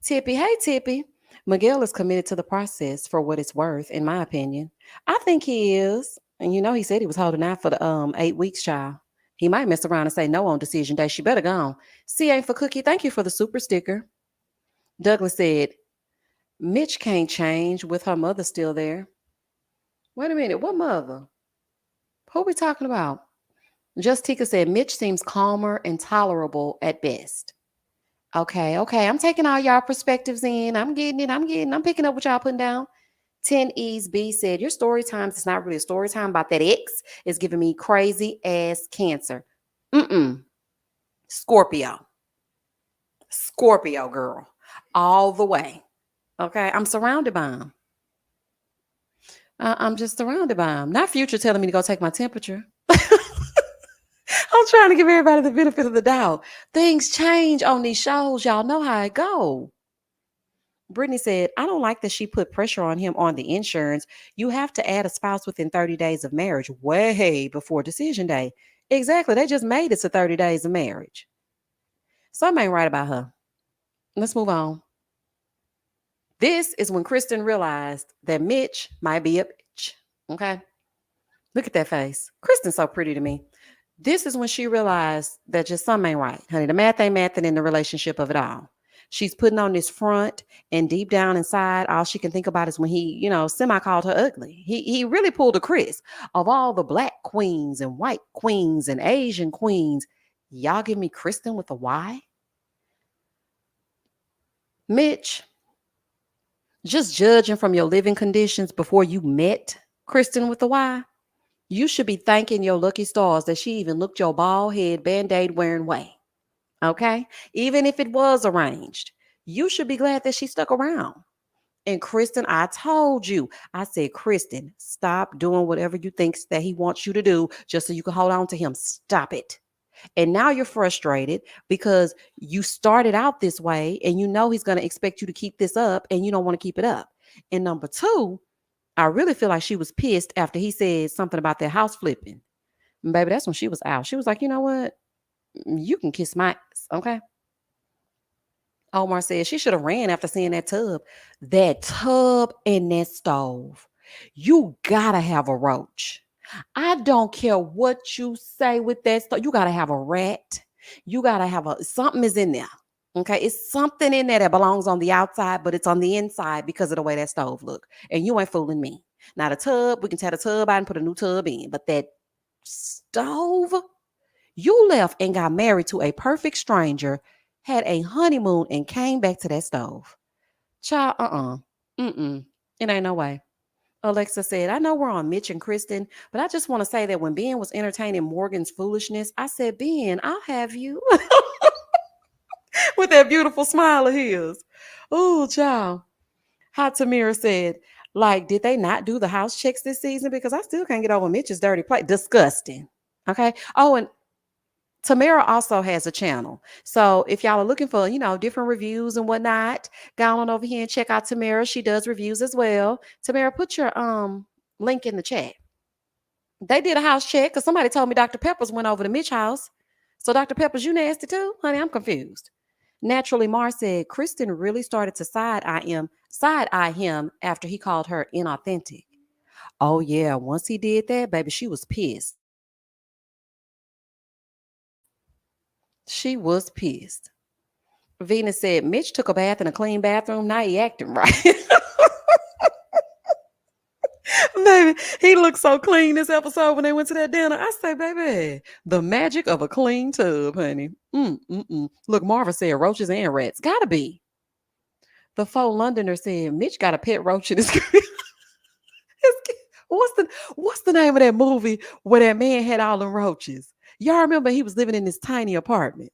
Tippy, hey, Tippy. Miguel is committed to the process for what it's worth, in my opinion. I think he is. And you know, he said he was holding out for the 8 weeks, child. He might mess around and say no on decision day. She better go on. C ain't for Cookie. Thank you for the super sticker. Douglas said, Mitch can't change with her mother still there. Wait a minute, what mother? Who we talking about? Just Tika said Mitch seems calmer and tolerable at best. Okay, okay. I'm taking all y'all perspectives in. I'm getting it. I'm picking up what y'all putting down. 10 E's B said, your story times is not really a story time about that X. It's giving me crazy ass cancer. Mm-mm. Scorpio. Scorpio girl. All the way. Okay. I'm surrounded by them. I'm just surrounded by them. Not Future telling me to go take my temperature. I'm trying to give everybody the benefit of the doubt. Things change on these shows. Y'all know how it go. Brittany said, I don't like that she put pressure on him on the insurance. You have to add a spouse within 30 days of marriage, way before decision day. Exactly. They just made it to 30 days of marriage. Something ain't right about her. Let's move on. This is when Kristen realized that Mitch might be a bitch. Okay. Look at that face. Kristen's so pretty to me. This is when she realized that just something ain't right. Honey, the math ain't mathing in the relationship of it all. She's putting on this front, and deep down inside, all she can think about is when he, semi called her ugly. He really pulled a Chris. Of all the black queens and white queens and Asian queens, y'all give me Kristen with a Y? Mitch, just judging from your living conditions before you met Kristen with a Y, you should be thanking your lucky stars that she even looked your bald head band-aid wearing way. Okay? Even if it was arranged, you should be glad that she stuck around. And Kristen, I told you, I said, Kristen, stop doing whatever you think that he wants you to do just so you can hold on to him. Stop it. And now you're frustrated because you started out this way and you know he's going to expect you to keep this up and you don't want to keep it up. And number two, I really feel like she was pissed after he said something about their house flipping. And baby, that's when she was out. She was like, you know what? You can kiss my ass, okay? Omar said she should have ran after seeing that tub. That tub and that stove. You gotta have a roach. I don't care what you say with that stuff. You gotta have a rat. You gotta have something is in there. Okay, it's something in there that belongs on the outside, but it's on the inside because of the way that stove look. And you ain't fooling me. Now the tub, we can tear the tub out and put a new tub in, but that stove, you left and got married to a perfect stranger, had a honeymoon, and came back to that stove. Child, Mm-mm. It ain't no way. Alexa said, I know we're on Mitch and Kristen, but I just want to say that when Ben was entertaining Morgan's foolishness, I said, Ben, I'll have you. With that beautiful smile of his. Oh, child. How Tamira said, like, did they not do the house checks this season? Because I still can't get over Mitch's dirty play. Disgusting. Okay. Oh, and Tamara also has a channel. So if y'all are looking for, different reviews and whatnot, go on over here and check out Tamara. She does reviews as well. Tamara, put your link in the chat. They did a house check because somebody told me Dr. Peppers went over to Mitch house. So Dr. Peppers, you nasty too? Honey, I'm confused. Naturally, Mar said Kristen really started to side eye him after he called her inauthentic. Oh yeah, once he did that, baby, she was pissed. She was pissed. Venus said, Mitch took a bath in a clean bathroom. Now he acting right. Baby, he looked so clean this episode when they went to that dinner. I say, baby, the magic of a clean tub, honey. Look, Marva said roaches and rats. Gotta be. The faux Londoner said, Mitch got a pet roach in his crib. What's the name of that movie where that man had all the roaches? Y'all remember he was living in this tiny apartment.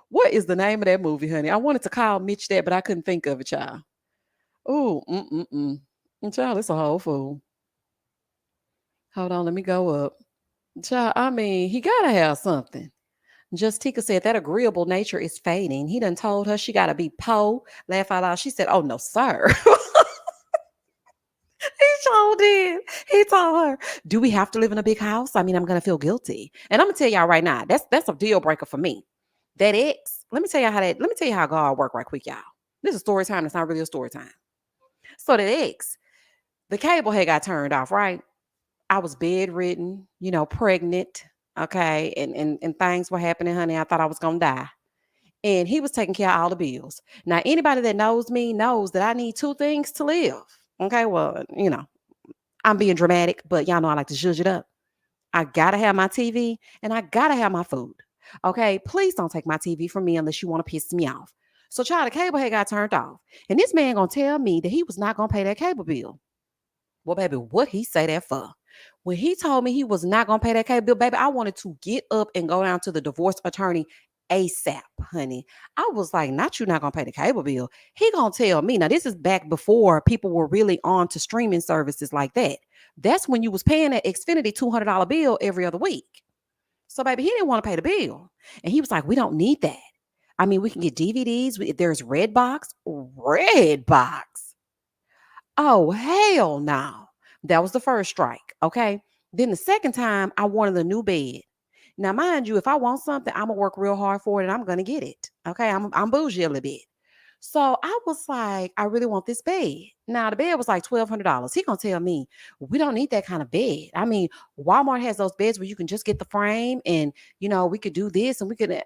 What is the name of that movie, honey? I wanted to call Mitch that, but I couldn't think of it, y'all. Oh, child, it's a whole fool. Hold on, let me go up. Child, I mean, he gotta have something. Justica said that agreeable nature is fading. He done told her she gotta be laugh out loud. She said, oh no, sir. He sure did. He told her, do we have to live in a big house? I mean, I'm gonna feel guilty. And I'm gonna tell y'all right now, that's a deal breaker for me. That ex, let me tell you how God work right quick, y'all. This is story time. It's not really a story time. So that ex, the cable had got turned off, right? I was bedridden, pregnant, okay, and things were happening, honey. I thought I was gonna die. And he was taking care of all the bills. Now, anybody that knows me knows that I need two things to live. Okay, well, I'm being dramatic, but y'all know I like to zhuzh it up. I gotta have my TV and I gotta have my food. Okay, please don't take my TV from me unless you want to piss me off. So, child, the cable had got turned off, and this man gonna tell me that he was not gonna pay that cable bill. Well, baby, what he say that for? When he told me he was not gonna pay that cable bill, baby, I wanted to get up and go down to the divorce attorney ASAP, honey. I was like, not you not gonna pay the cable bill. He gonna tell me. Now, this is back before people were really on to streaming services like that. That's when you was paying that Xfinity $200 bill every other week. So, baby, he didn't want to pay the bill. And he was like, we don't need that. I mean, we can get DVDs. There's Redbox. Redbox. Oh, hell no. That was the first strike. Okay. Then the second time, I wanted a new bed. Now, mind you, if I want something, I'm going to work real hard for it and I'm going to get it. Okay. I'm bougie a little bit. So I was like, I really want this bed. Now, the bed was like $1,200. He going to tell me, we don't need that kind of bed. I mean, Walmart has those beds where you can just get the frame and, we could do this and we could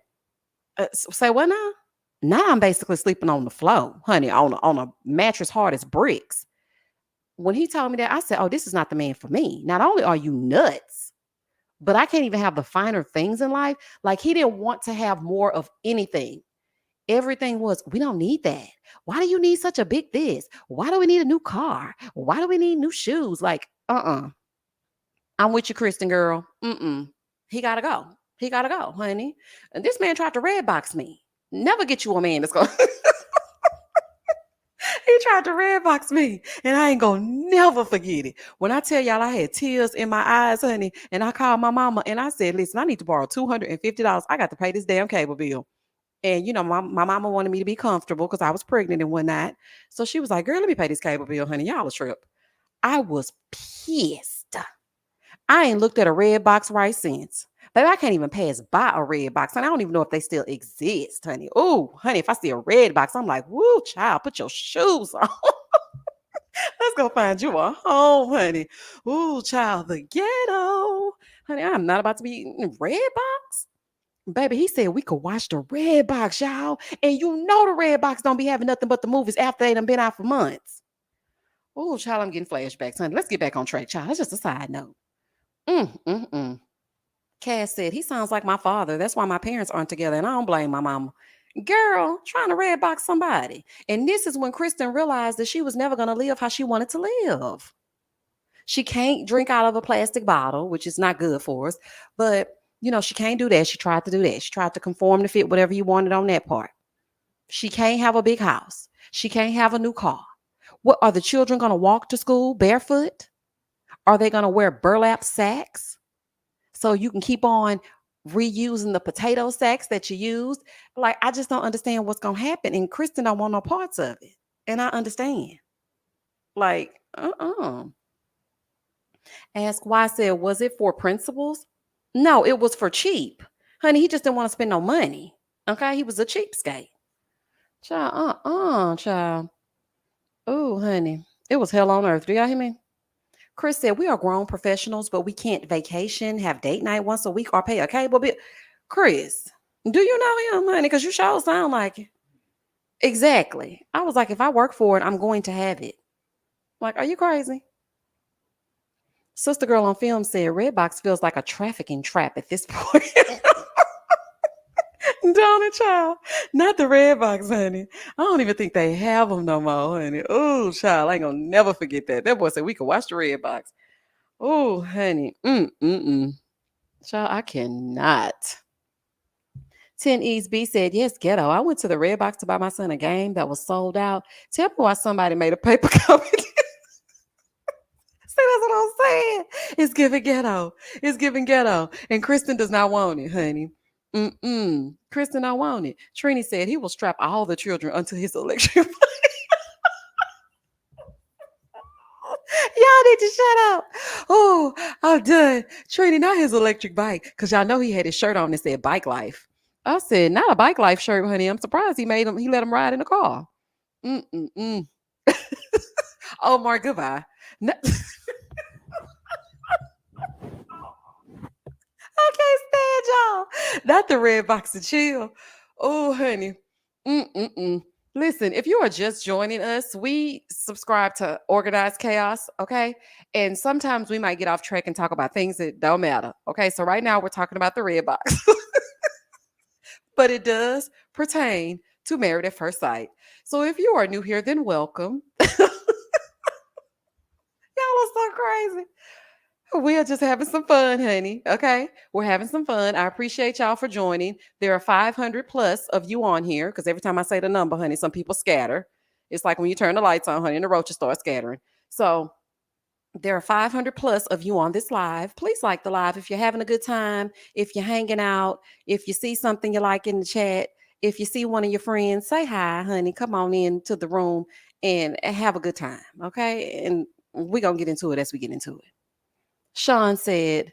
say, what now? Now I'm basically sleeping on the floor, honey, on a mattress hard as bricks. When he told me that, I said, oh, this is not the man for me. Not only are you nuts, but I can't even have the finer things in life. Like he didn't want to have more of anything. Everything was, we don't need that. Why do you need such a big this? Why do we need a new car? Why do we need new shoes? Like, I'm with you, Kristen girl. He gotta go. He gotta go, honey. And this man tried to red box me. Never get you a man that's going He tried to red box me, and I ain't gonna never forget it. When I tell y'all I had tears in my eyes, honey, and I called my mama and I said, listen, I need to borrow $250. I got to pay this damn cable bill. And my mama wanted me to be comfortable because I was pregnant and whatnot. So she was like, girl, let me pay this cable bill, honey. Y'all a trip. I was pissed. I ain't looked at a red box right since. Baby, I can't even pass by a red box. And I don't even know if they still exist, honey. Oh, honey, if I see a red box, I'm like, woo, child, put your shoes on. Let's go find you a home, honey. Ooh, child, the ghetto. Honey, I'm not about to be eating red box. Baby, he said we could watch the red box, y'all. And the red box don't be having nothing but the movies after they done been out for months. Oh, child, I'm getting flashbacks, honey. Let's get back on track, child. That's just a side note. Cass said, he sounds like my father. That's why my parents aren't together. And I don't blame my mama. Girl, trying to red box somebody. And this is when Kristen realized that she was never going to live how she wanted to live. She can't drink out of a plastic bottle, which is not good for us. But, she can't do that. She tried to do that. She tried to conform to fit whatever you wanted on that part. She can't have a big house. She can't have a new car. What are the children going to walk to school barefoot? Are they going to wear burlap sacks? So you can keep on reusing the potato sacks that you used. Like, I just don't understand what's going to happen. And Kristen don't want no parts of it. And I understand. Like, Ask why. Said, was it for principles? No, it was for cheap. Honey, he just didn't want to spend no money. Okay, he was a cheapskate. Child, child. Oh, honey. It was hell on earth. Do y'all hear me? Chris said, we are grown professionals, but we can't vacation, have date night once a week, or pay a cable bill. Chris, do you know him, honey? Because you sure sound like it. Exactly. I was like, if I work for it, I'm going to have it. Like, are you crazy? Sister Girl on Film said Redbox feels like a trafficking trap at this point. Don't it, child? Not the Redbox, honey. I don't even think they have them no more, honey. Oh, child, I ain't gonna never forget that. That boy said we could watch the Redbox. Oh, honey. Mm. Child, I cannot. 10 East B said, yes, ghetto. I went to the Redbox to buy my son a game that was sold out. Tell me why somebody made a paper copy. See, that's what I'm saying. It's giving ghetto. It's giving ghetto. And Kristen does not want it, honey. Kristen don't want it. Trini said he will strap all the children onto his electric. Y'all need to shut up. Oh, I'm done. Trini, not his electric bike. Because y'all know he had his shirt on that said bike life. I said, not a bike life shirt, honey. I'm surprised he let him ride in the car. Mm-mm-mm. Oh, Mark, goodbye. No, I can't stand y'all. Not the red box of chill. Oh, honey. Mm-mm-mm. Listen, if you are just joining us, we subscribe to Organized Chaos, okay? And sometimes we might get off track and talk about things that don't matter, okay? So right now we're talking about the red box, but it does pertain to Married at First Sight. So if you are new here, then welcome. Y'all are so crazy. We are just having some fun, honey. Okay. We're having some fun. I appreciate y'all for joining. There are 500 plus of you on here because every time I say the number, honey, some people scatter. It's like when you turn the lights on, honey, and the roaches start scattering. So there are 500 plus of you on this live. Please like the live if you're having a good time, if you're hanging out, if you see something you like in the chat, if you see one of your friends, say hi, honey. Come on into the room and have a good time. Okay. And we're going to get into it as we get into it. Sean said,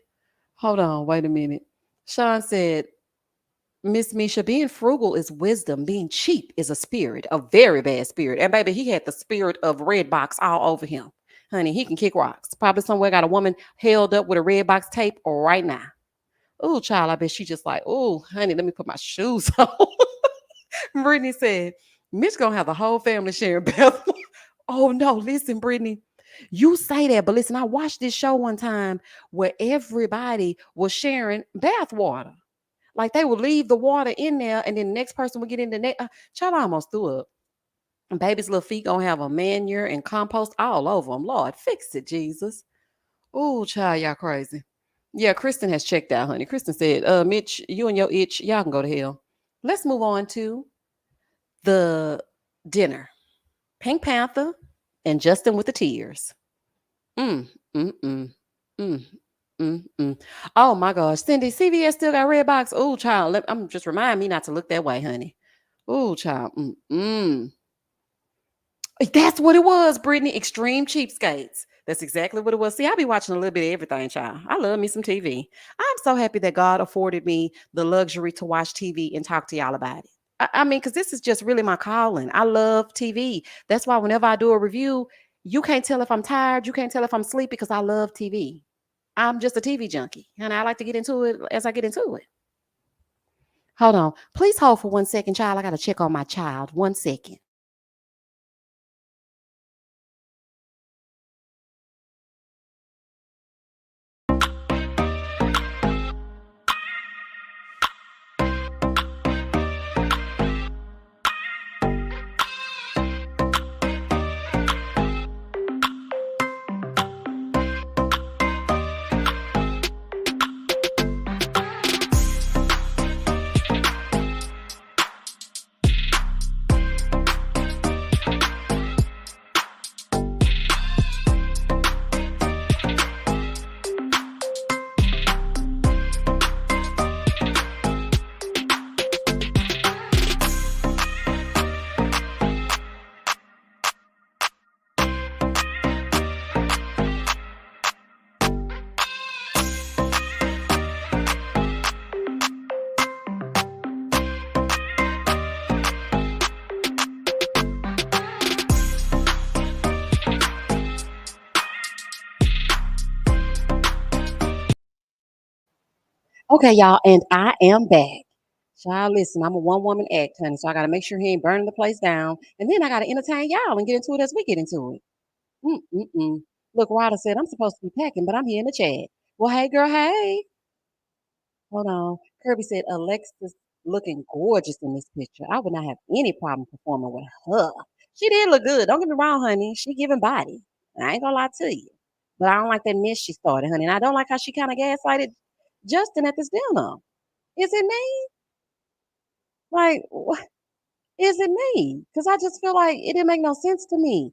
hold on, wait a minute. Sean said, Miss Misha, being frugal is wisdom. Being cheap is a spirit, a very bad spirit. And baby, he had the spirit of red box all over him. Honey, he can kick rocks. Probably somewhere got a woman held up with a red box tape right now. Oh, child, I bet she just like, oh, honey, let me put my shoes on. Brittany said, Mitch gonna have the whole family sharing bathroom. Oh no, listen, Brittany. You say that, but listen, I watched this show one time where everybody was sharing bath water. Like they would leave the water in there, and then the next person would get in the next. Child, I almost threw up. And baby's little feet gonna have a manure and compost all over them. Lord, fix it, Jesus. Oh, child, y'all crazy. Yeah, Kristen has checked out, honey. Kristen said, Mitch, you and your itch, y'all can go to hell. Let's move on to the dinner. Pink Panther and Justin with the tears. Mm, mm, mm, mm, mm. Oh my gosh, Cindy, CVS still got red box. Oh, child, I'm just remind me not to look that way, honey. Oh, child. That's what it was, Brittany. Extreme cheapskates. That's exactly what it was. See, I be watching a little bit of everything, child. I love me some TV. I'm so happy that God afforded me the luxury to watch TV and talk to y'all about it. I mean, because this is just really my calling. I love TV. That's why whenever I do a review, you can't tell if I'm tired. You can't tell if I'm sleepy because I love TV. I'm just a TV junkie, and I like to get into it as I get into it. Hold on. Please hold for 1 second, child. I got to check on my child. 1 second. Okay, y'all, and I am back. Child, listen, I'm a one woman act, honey, so I got to make sure he ain't burning the place down. And then I got to entertain y'all and get into it as we get into it. Mm-mm-mm. Look, Ryder said I'm supposed to be packing, but I'm here in the chat. Well, hey, girl, hey. Hold on. Kirby said Alexis looking gorgeous in this picture. I would not have any problem performing with her. She did look good. Don't get me wrong, honey. She giving body. I ain't gonna lie to you. But I don't like that mess she started, honey. And I don't like how she kind of gaslighted Justin at this dinner. Is it me? Like, is it me? Because I just feel like it didn't make no sense to me.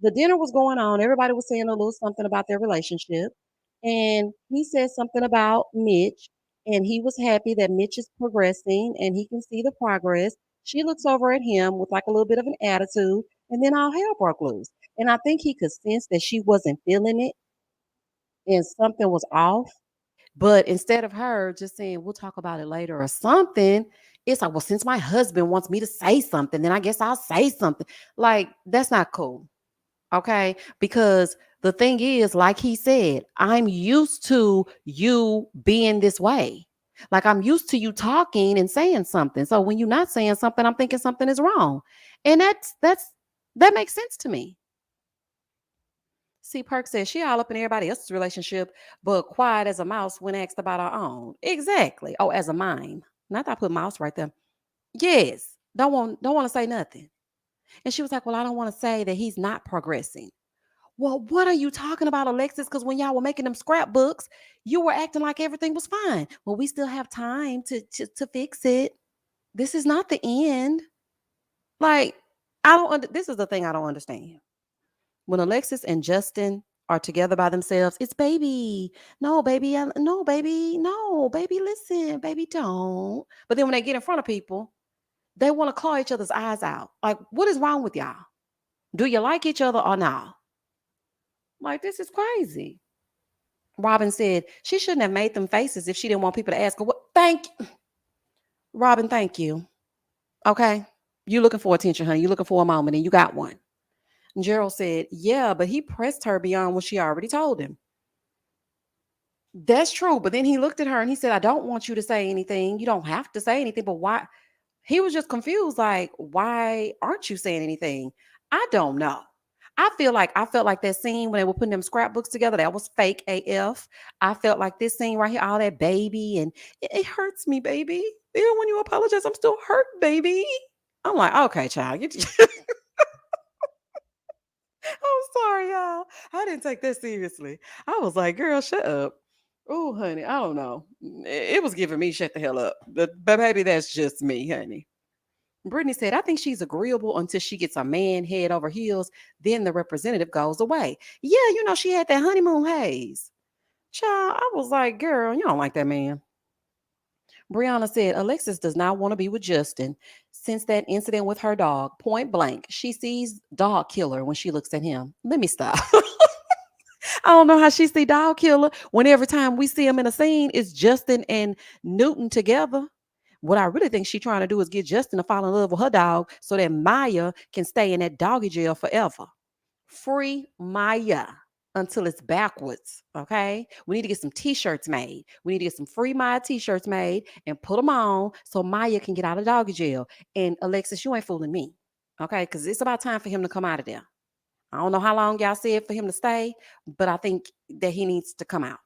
The dinner was going on. Everybody was saying a little something about their relationship. And he said something about Mitch. And he was happy that Mitch is progressing and he can see the progress. She looks over at him with like a little bit of an attitude. And then all hell broke loose. And I think he could sense that she wasn't feeling it and something was off. But instead of her just saying, we'll talk about it later or something, it's like, well, since my husband wants me to say something, then I guess I'll say something. Like, that's not cool. Okay. Because the thing is, like he said, I'm used to you being this way. Like, I'm used to you talking and saying something. So when you're not saying something, I'm thinking something is wrong. And that makes sense to me. See, Perk says she all up in everybody else's relationship, but quiet as a mouse when asked about her own. Exactly. Oh, as a mime. Not that I put mouse right there. Yes. Don't want to say nothing. And she was like, well, I don't want to say that he's not progressing. Well, what are you talking about, Alexis? Because when y'all were making them scrapbooks, you were acting like everything was fine. Well, we still have time to fix it. This is not the end. Like, this is the thing I don't understand. When Alexis and Justin are together by themselves, it's baby. No, baby. No, baby. No, baby. Listen, baby. Don't. But then when they get in front of people, they want to claw each other's eyes out. Like, what is wrong with y'all? Do you like each other or not? Like, this is crazy. Robin said she shouldn't have made them faces if she didn't want people to ask her what. Thank you. Robin, thank you. Okay. You looking for attention, honey. You looking for a moment and you got one. Gerald said, yeah, but he pressed her beyond what she already told him. That's true. But then he looked at her and he said, I don't want you to say anything. You don't have to say anything. But why? He was just confused. Like, why aren't you saying anything? I don't know. I felt like that scene when they were putting them scrapbooks together, that was fake AF. I felt like this scene right here, all that baby, and it hurts me, baby. Even when you apologize, I'm still hurt, baby. I'm like, okay, child. I'm sorry, y'all. I didn't take that seriously. I was like, girl, shut up. Oh, honey, I don't know. It was giving me shut the hell up. But baby, that's just me, honey. Brittany said, I think she's agreeable until she gets a man head over heels. Then the representative goes away. Yeah, she had that honeymoon haze. Child, I was like, girl, you don't like that man. Brianna said, Alexis does not want to be with Justin. Since that incident with her dog, point blank, she sees dog killer when she looks at him. Let me stop. I don't know how she see dog killer when every time we see him in a scene, it's Justin and Newton together. What I really think she's trying to do is get Justin to fall in love with her dog so that Maya can stay in that doggy jail forever. Free Maya until it's backwards. Okay. We need to get some t-shirts made. We need to get some free Maya t-shirts made and put them on so Maya can get out of doggy jail. And Alexis, you ain't fooling me. Okay. Because it's about time for him to come out of there. I don't know how long y'all said for him to stay, but I think that he needs to come out.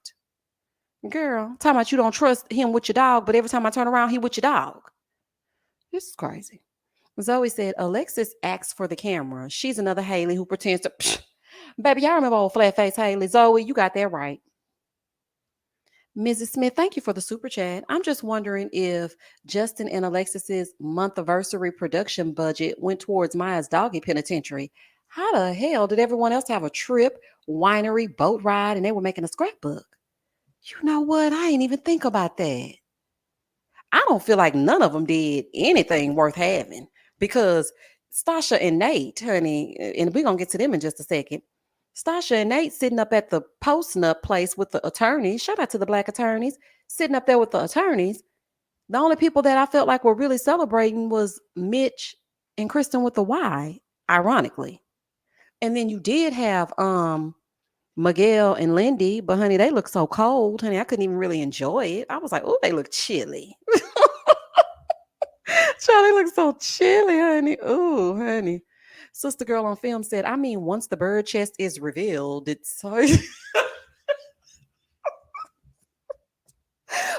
Girl, talking about you don't trust him with your dog, but every time I turn around, he with your dog. This is crazy. Zoe said, Alexis acts for the camera. She's another Haley who pretends to. Psh, baby, y'all remember old flat face Haley? Zoe, you got that right. Mrs. Smith, thank you for the super chat. I'm just wondering if Justin and Alexis's month anniversary production budget went towards Maya's doggy penitentiary. How the hell did everyone else have a trip, winery, boat ride, and they were making a scrapbook? You know what? I ain't even think about that. I don't feel like none of them did anything worth having because Stasha and Nate, honey, and we're going to get to them in just a second. Stasha and Nate sitting up at the post-nup place with the attorneys. Shout out to the black attorneys. Sitting up there with the attorneys. The only people that I felt like were really celebrating was Mitch and Kristen with the Y, ironically. And then you did have Miguel and Lindy, but honey, they look so cold. Honey, I couldn't even really enjoy it. I was like, oh, they look chilly. Charlie looks so chilly, honey. Ooh, honey. Sister girl on film said, I mean, once the bird chest is revealed, it's so.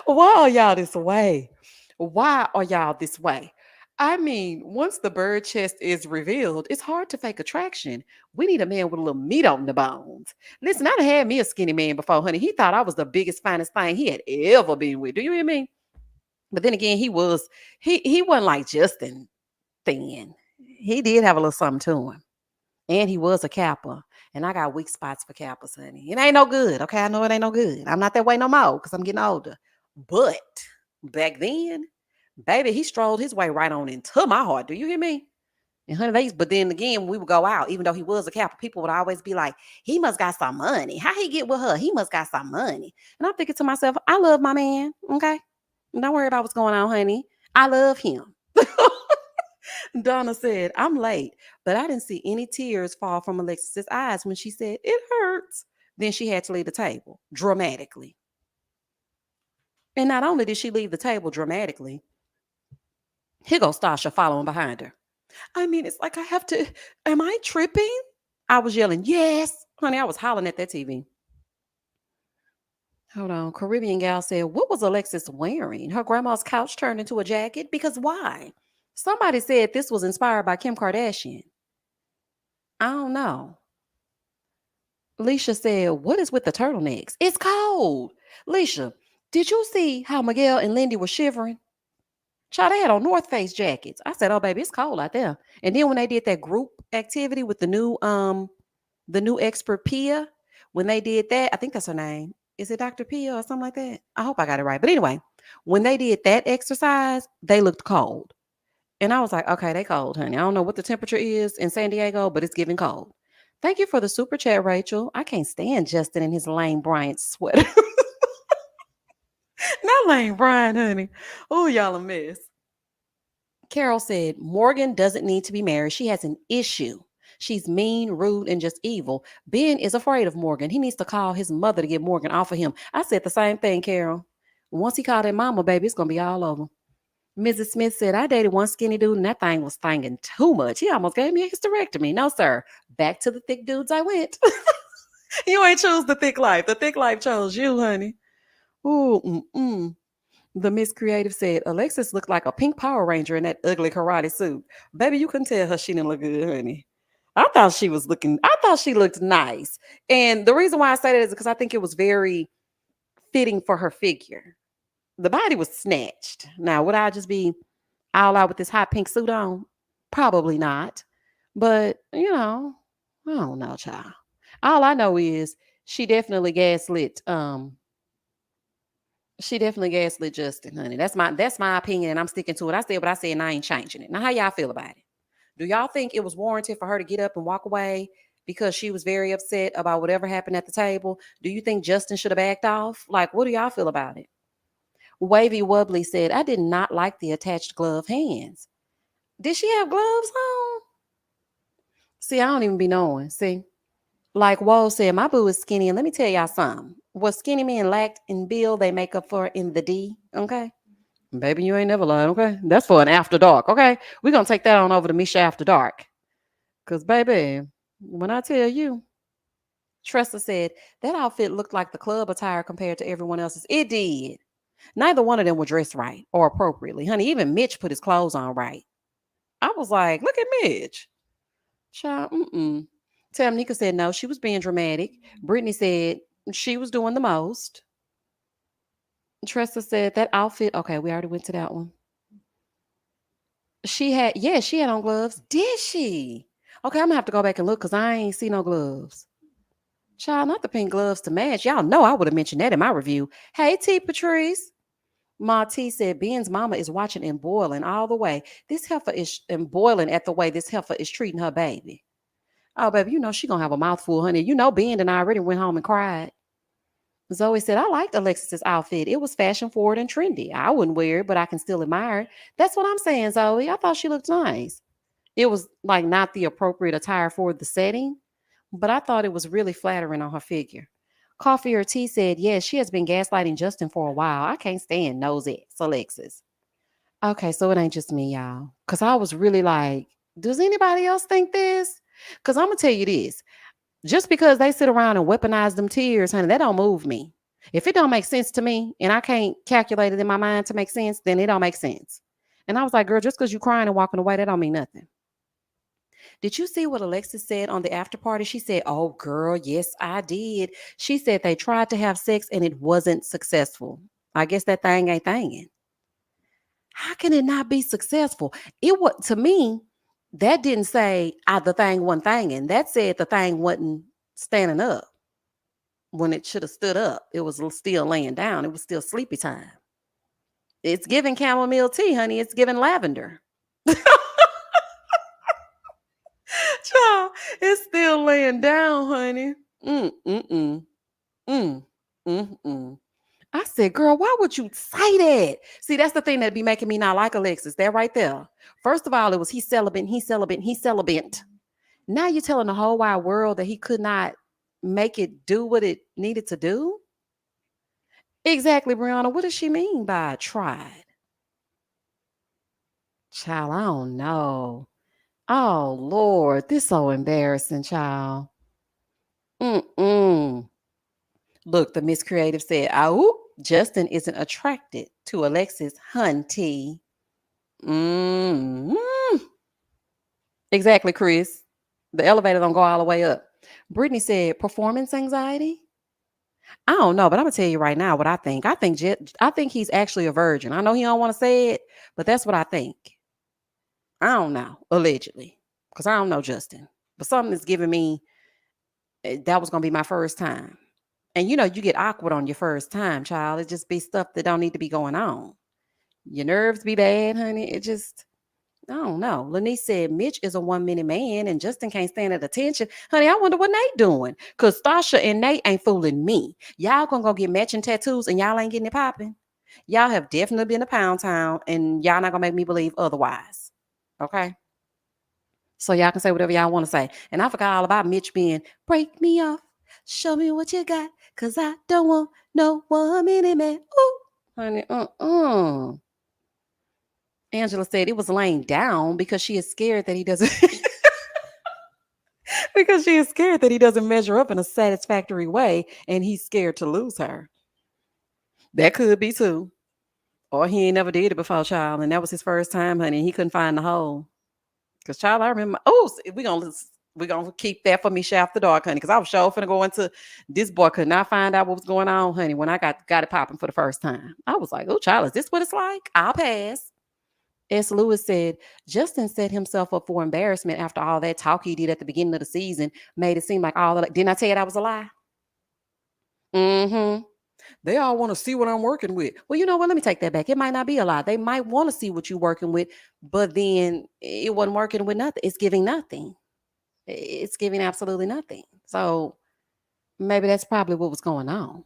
Why are y'all this way? Why are y'all this way? I mean, once the bird chest is revealed, it's hard to fake attraction. We need a man with a little meat on the bones. Listen, I done had me a skinny man before, honey. He thought I was the biggest, finest thing he had ever been with. Do you hear me? But then again, he wasn't like Justin thin. He did have a little something to him. And he was a Kappa. And I got weak spots for Kappas, honey. It ain't no good. Okay. I know it ain't no good. I'm not that way no more because I'm getting older. But back then, baby, he strolled his way right on into my heart. Do you hear me? And honey, but then again, when we would go out, even though he was a Kappa, people would always be like, he must got some money. How he get with her? He must got some money. And I'm thinking to myself, I love my man. Okay. Don't worry about what's going on, honey. I love him. Donna said, I'm late, but I didn't see any tears fall from Alexis's eyes when she said, it hurts. Then she had to leave the table dramatically. And not only did she leave the table dramatically, here goes Stasha following behind her. I mean, it's like I have to, am I tripping? I was yelling, yes. Honey, I was hollering at that TV. Hold on. Caribbean gal said, what was Alexis wearing? Her grandma's couch turned into a jacket? Because why? Somebody said this was inspired by Kim Kardashian. I don't know. Leisha said, what is with the turtlenecks? It's cold. Leisha, did you see how Miguel and Lindy were shivering? Child, they had on North Face jackets. I said, oh baby, it's cold out there. And then when they did that group activity with the new expert Pia, when they did that, I think that's her name. Is it Dr. Pia or something like that? I hope I got it right. But anyway, when they did that exercise, they looked cold. And I was like, okay, they cold, honey. I don't know what the temperature is in San Diego, but it's giving cold. Thank you for the super chat, Rachel. I can't stand Justin and his Lane Bryant sweater. Not Lane Bryant, honey. Oh, y'all a mess. Carol said, Morgan doesn't need to be married. She has an issue. She's mean, rude, and just evil. Ben is afraid of Morgan. He needs to call his mother to get Morgan off of him. I said the same thing, Carol. Once he called that mama, baby, it's going to be all over. Mrs. Smith said, I dated one skinny dude and that thing was thanging too much. He almost gave me a hysterectomy. No, sir. Back to the thick dudes I went. You ain't choose the thick life. The thick life chose you, honey. Ooh, The Miss Creative said, Alexis looked like a pink Power Ranger in that ugly karate suit. Baby, you couldn't tell her she didn't look good, honey. I thought she looked nice. And the reason why I say that is because I think it was very fitting for her figure. The body was snatched. Now, would I just be all out with this hot pink suit on? Probably not. But, I don't know, child. All I know is she definitely gaslit Justin, honey. That's my opinion, and I'm sticking to it. I said what I said, and I ain't changing it. Now, how y'all feel about it? Do y'all think it was warranted for her to get up and walk away because she was very upset about whatever happened at the table? Do you think Justin should have backed off? Like, what do y'all feel about it? Wavy Wubbly said, I did not like the attached glove hands. Did she have gloves on? See, I don't even be knowing. See, like Woe said, my boo is skinny, and let me tell y'all something. What skinny men lacked in build, they make up for in the D. Okay, baby, you ain't never lied. Okay, that's for an after dark. Okay, we're gonna take that on over to Misha after dark. Cause baby, when I tell you, Tressa said that outfit looked like the club attire compared to everyone else's. It did. Neither one of them were dressed right or appropriately. Honey, even Mitch put his clothes on right. I was like, look at Mitch. Child, Tamnika said no, she was being dramatic. Brittany said she was doing the most. Tressa said that outfit, okay, we already went to that one. She had on gloves. Did she? Okay, I'm gonna have to go back and look because I ain't see no gloves. Child, not the pink gloves to match. Y'all know I would have mentioned that in my review. Hey, T. Patrice. Ma T said Ben's mama is watching and boiling all the way. This heifer is and boiling at the way this heifer is treating her baby. Oh, baby, you know she gonna have a mouthful, honey. You know Ben and I already went home and cried. Zoe said, I liked Alexis's outfit. It was fashion forward and trendy. I wouldn't wear it, but I can still admire it. That's what I'm saying, Zoe. I thought she looked nice. It was like not the appropriate attire for the setting, but I thought it was really flattering on her figure. Coffee or Tea said, yes, she has been gaslighting Justin for a while. I can't stand nosy Alexis. Okay, so it ain't just me, y'all. Cause I was really like, does anybody else think this? Cause I'm gonna tell you this. Just because they sit around and weaponize them tears, honey, that don't move me. If it don't make sense to me and I can't calculate it in my mind to make sense, then it don't make sense. And I was like, girl, just because you crying and walking away, that don't mean nothing. Did you see what Alexis said on the after party? She said, oh, girl, yes, I did. She said they tried to have sex and it wasn't successful. I guess that thing ain't thinging. How can it not be successful? It was to me, that didn't say the thing wasn't thinging. That said the thing wasn't standing up when it should have stood up. It was still laying down. It was still sleepy time. It's giving chamomile tea, honey. It's giving lavender. Child, it's still laying down, honey. Mm, mm, mm, mm, mm, mm. I said, girl, why would you say that? See, that's the thing that be making me not like Alexis. That right there. First of all, it was he's celibate, he's celibate, he's celibate. Now you're telling the whole wide world that he could not make it do what it needed to do? Exactly, Brianna. What does she mean by tried? Child, I don't know. Oh, Lord. This so embarrassing, child. Mm-mm. Look, the Miss Creative said, oh, Justin isn't attracted to Alexis Hunty. Mm. Exactly, Chris. The elevator don't go all the way up. Brittany said, performance anxiety? I don't know, but I'm gonna tell you right now what I think. I think he's actually a virgin. I know he don't want to say it, but that's what I think. I don't know, allegedly, because I don't know Justin. But something is giving me that was gonna be my first time. And you know, you get awkward on your first time, child. It just be stuff that don't need to be going on. Your nerves be bad, honey. It just I don't know. Lanice said Mitch is a 1 minute man and Justin can't stand at attention. Honey, I wonder what Nate doing. Cause Stasha and Nate ain't fooling me. Y'all gonna go get matching tattoos and y'all ain't getting it popping. Y'all have definitely been to Pound Town and y'all not gonna make me believe otherwise. Okay. So y'all can say whatever y'all want to say. And I forgot all about Mitch being break me off. Show me what you got. Cause I don't want no 1 minute man. Ooh. Honey, Angela said it was laying down because she is scared that he doesn't because she is scared that he doesn't measure up in a satisfactory way and he's scared to lose her. That could be too. Or he ain't never did it before, child, and that was his first time, honey. And he couldn't find the hole. Cause child, I remember. Oh, we gonna keep that for me, shaft the dark, honey. Cause I was sure finna go into this boy could not find out what was going on, honey. When I got it popping for the first time, I was like, oh, child, is this what it's like? I'll pass. S. Lewis said, Justin set himself up for embarrassment after all that talk he did at the beginning of the season made it seem like all the didn't I tell you that was a lie? Mm-hmm. They all want to see what I'm working with. Well, you know what? Let me take that back. It might not be a lie. They might want to see what you're working with, but then it wasn't working with nothing. It's giving nothing. It's giving absolutely nothing. So maybe that's probably what was going on.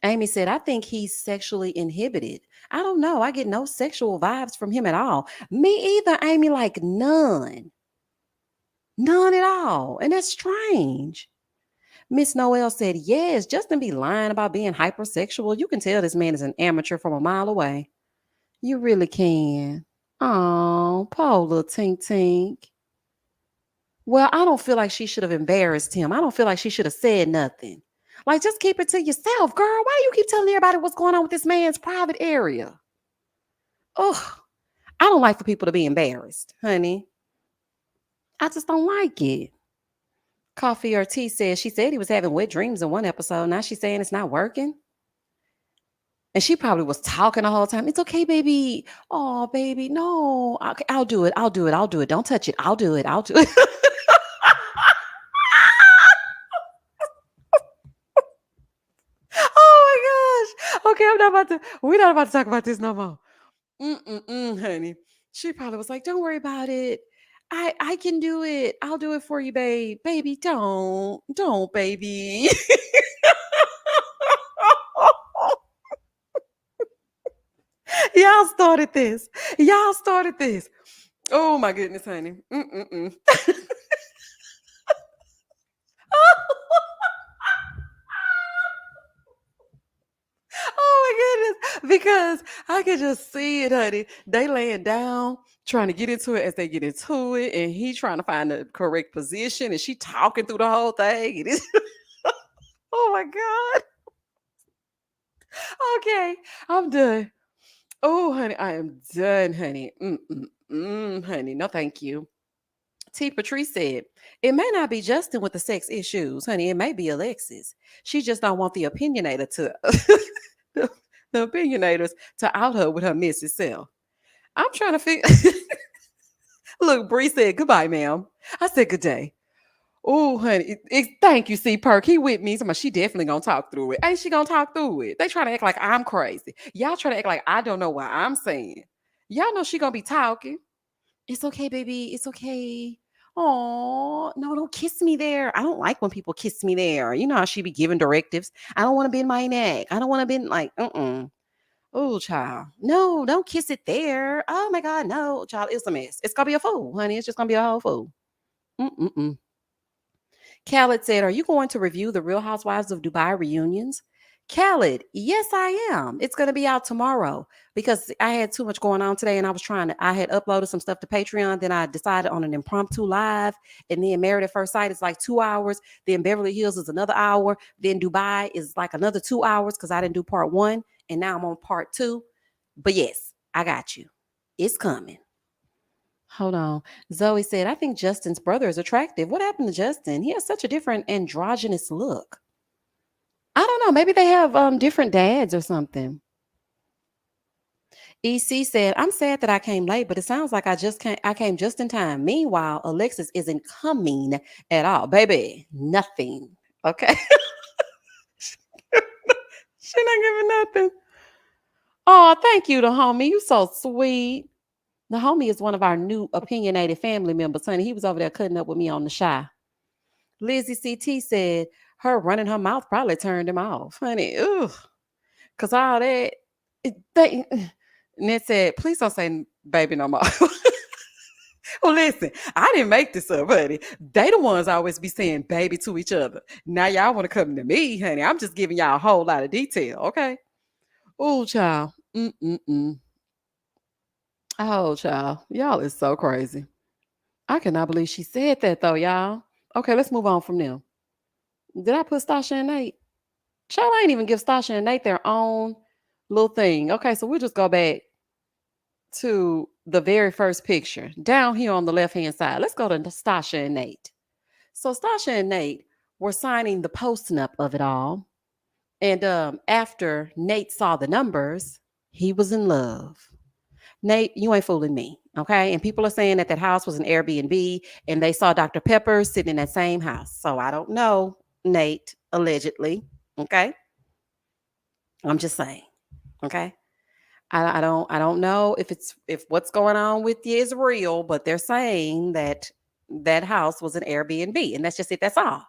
Amy said, I think he's sexually inhibited. I don't know. I get no sexual vibes from him at all. Me either, Amy, like none. None at all. And that's strange. Miss Noel said, yes, Justin be lying about being hypersexual. You can tell this man is an amateur from a mile away. You really can. Oh, poor little Tink Tink. Well, I don't feel like she should have embarrassed him. I don't feel like she should have said nothing. Like, just keep it to yourself, girl. Why do you keep telling everybody what's going on with this man's private area? Ugh, I don't like for people to be embarrassed, honey. I just don't like it. Coffee or tea says she said he was having wet dreams in one episode. Now she's saying it's not working. And she probably was talking the whole time. It's okay, baby. Oh, baby, no. Okay, I'll do it. I'll do it. I'll do it. Don't touch it. I'll do it. I'll do it. Oh my gosh. Okay, we're not about to talk about this no more. Honey. She probably was like, don't worry about it. I can do it. I'll do it for you, babe. Baby, don't, baby. Y'all started this. Y'all started this. Oh my goodness, honey. Oh my goodness. Cause I can just see it, honey. They laying down, trying to get into it as they get into it, and he trying to find the correct position, and she talking through the whole thing. Oh my God. Okay, I'm done. Oh, honey, I am done, honey. Honey, no, thank you. T. Patrice said, it may not be Justin with the sex issues, honey. It may be Alexis. She just don't want the opinionator to the, the opinionators to out her with her messy self. I'm trying to figure. Look, Bree said goodbye, ma'am. I said good day. Oh, honey, thank you, C. Perk. He with me. She definitely gonna talk through it. Ain't she gonna talk through it? They try to act like I'm crazy. Y'all try to act like I don't know what I'm saying. Y'all know she gonna be talking. It's okay, baby. It's okay. Oh, no, don't kiss me there. I don't like when people kiss me there. You know how she be giving directives. I don't want to bend my neck. I don't want to bend like, Oh, child. No, don't kiss it there. Oh my God, no, child. It's a mess. It's gonna be a fool, honey. It's just gonna be a whole fool. Mm-mm-mm. Khaled said, are you going to review the Real Housewives of Dubai reunions? Khaled, yes, I am. It's going to be out tomorrow because I had too much going on today and I had uploaded some stuff to Patreon. Then I decided on an impromptu live. And then Married at First Sight is like 2 hours. Then Beverly Hills is another hour. Then Dubai is like another 2 hours because I didn't do part one. And now I'm on part two. But yes, I got you. It's coming. Hold on. Zoe said, I think Justin's brother is attractive. What happened to Justin? He has such a different androgynous look. I don't know. Maybe they have different dads or something. EC said, I'm sad that I came late, but it sounds like I came just in time. Meanwhile, Alexis isn't coming at all. Baby, nothing. Okay. She not giving nothing. Oh, thank you, the homie. You so sweet. The homie is one of our new opinionated family members, honey. He was over there cutting up with me on the shy. Lizzie CT said her running her mouth probably turned him off. Honey, ugh. Cause all that they Ned said, please don't say baby no more. Well, listen, I didn't make this up, honey. They the ones always be saying baby to each other. Now y'all want to come to me, honey. I'm just giving y'all a whole lot of detail, okay? Oh, child. Mm-mm-mm. Oh, child. Y'all is so crazy. I cannot believe she said that though, y'all. Okay, let's move on from them. Did I put Stasha and Nate? Child, I ain't even give Stasha and Nate their own little thing. Okay, so we'll just go back to the very first picture down here on the left hand side. Let's go to Stasha and Nate. So Stasha and Nate were signing the posting up of it all. And after Nate saw the numbers, he was in love. Nate, you ain't fooling me. Okay. And people are saying that that house was an Airbnb and they saw Dr. Pepper sitting in that same house. So I don't know, Nate, allegedly. Okay. I'm just saying. Okay. I don't know if what's going on with you is real, but they're saying that that house was an Airbnb, and that's just it. That's all.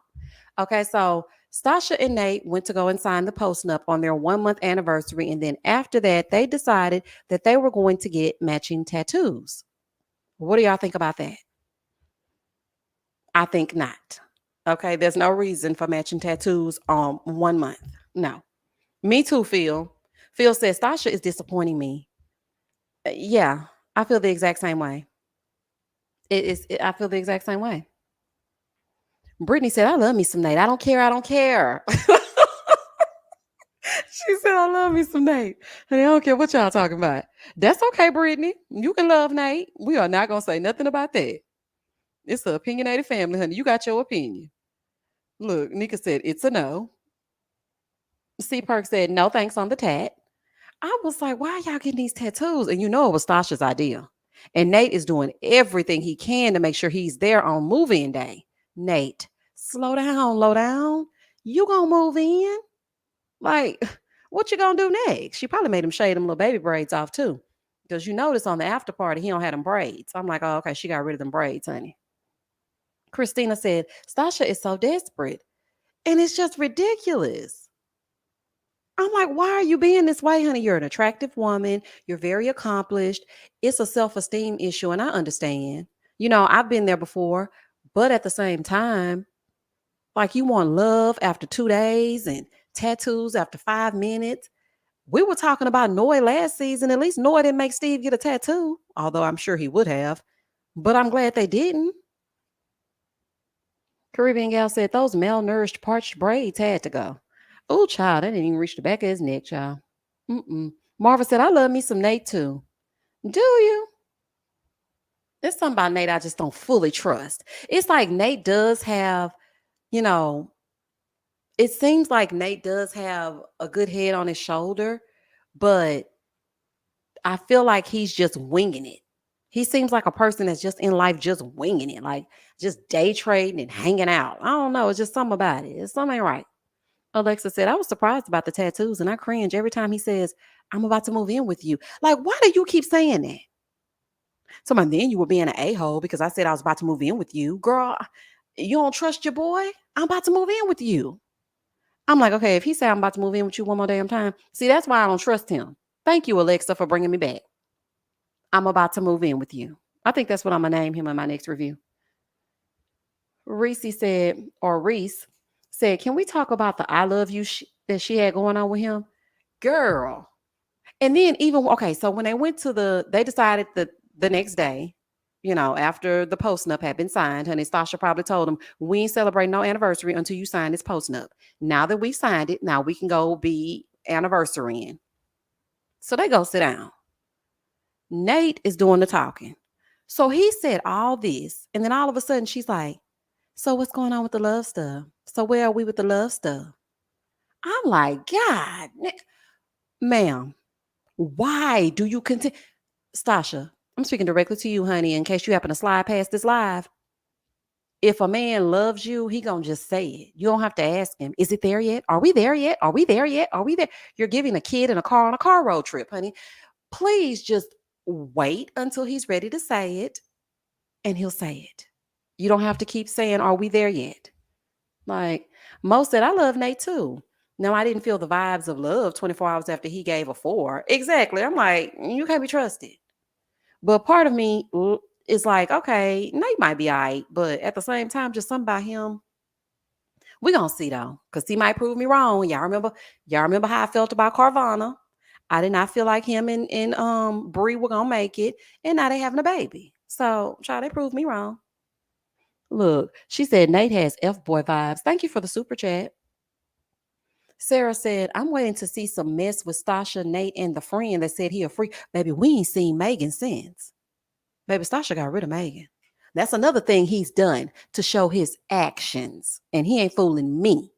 Okay, so Stasha and Nate went to go and sign the posting up on their 1 month anniversary, and then after that, they decided that they were going to get matching tattoos. What do y'all think about that? I think not. Okay, there's no reason for matching tattoos on 1 month. No. Me too, Phil. Phil says Stasha is disappointing me. Yeah, I feel the exact same way. I feel the exact same way. Brittany said, I love me some Nate. I don't care. I don't care. She said, I love me some Nate. Honey, I don't care what y'all talking about. That's okay, Brittany. You can love Nate. We are not going to say nothing about that. It's an opinionated family, honey. You got your opinion. Look, Nika said, it's a no. C. Perk said, no thanks on the tat. I was like, why y'all getting these tattoos? And you know it was Stasha's idea. And Nate is doing everything he can to make sure he's there on move-in day. Nate, slow down, low down. You gonna move in? Like, what you gonna do next? She probably made him shave them little baby braids off too. Because you notice on the after party, he don't have them braids. I'm like, oh, okay, she got rid of them braids, honey. Christina said, Stasha is so desperate. And it's just ridiculous. I'm like, why are you being this way, honey? You're an attractive woman. You're very accomplished. It's a self esteem issue, and I understand. I've been there before, but at the same time, like you want love after 2 days and tattoos after 5 minutes. We were talking about Noy last season. At least Noy didn't make Steve get a tattoo, although I'm sure he would have. But I'm glad they didn't. Caribbean Gal said those malnourished parched braids had to go. Oh, child, that didn't even reach the back of his neck, child. Mm-mm. Marva said, I love me some Nate too. Do you? There's something about Nate I just don't fully trust. It's like Nate does have, you know, it seems like Nate does have a good head on his shoulder, but I feel like he's just winging it. He seems like a person that's just in life just winging it, like just day trading and hanging out. I don't know. It's just something about it. It's something ain't right. Alexa said, I was surprised about the tattoos and I cringe every time he says, I'm about to move in with you. Like, why do you keep saying that? Somebody, then you were being an a-hole because I said I was about to move in with you. Girl, you don't trust your boy? I'm about to move in with you. I'm like, okay, if he said I'm about to move in with you one more damn time, see, that's why I don't trust him. Thank you, Alexa, for bringing me back. I'm about to move in with you. I think that's what I'm going to name him in my next review. Reese said, can we talk about the I love you that she had going on with him? Girl. And then even, okay, so when they went to they decided that the next day, after the post-nup had been signed, honey, Stasha probably told them, we ain't celebrating no anniversary until you sign this post-nup. Now that we signed it, now we can go be anniversarying. So they go sit down. Nate is doing the talking. So he said all this, and then all of a sudden she's like, so what's going on with the love stuff? So where are we with the love stuff? I'm like, God, ma'am, why do you continue? Stasha, I'm speaking directly to you, honey, in case you happen to slide past this live. If a man loves you, he gonna just say it. You don't have to ask him, is it there yet? Are we there yet? Are we there yet? Are we there? You're giving a kid in a car on a car road trip, honey. Please just wait until he's ready to say it, and he'll say it. You don't have to keep saying, are we there yet? Like, Mo said, I love Nate too. Now, I didn't feel the vibes of love 24 hours after he gave a 4. Exactly. I'm like, you can't be trusted. But part of me is like, okay, Nate might be all right, but at the same time, just something about him, we gonna see though, because he might prove me wrong. Y'all remember how I felt about Carvana. I did not feel like him and Bree were gonna make it, and now they having a baby. So, child, they proved me wrong. Look, she said Nate has F boy vibes. Thank you for the super chat. Sarah said, I'm waiting to see some mess with Stasha, Nate, and the friend that said he a freak. Baby, we ain't seen Megan since. Baby, Stasha got rid of Megan. That's another thing he's done to show his actions. And he ain't fooling me.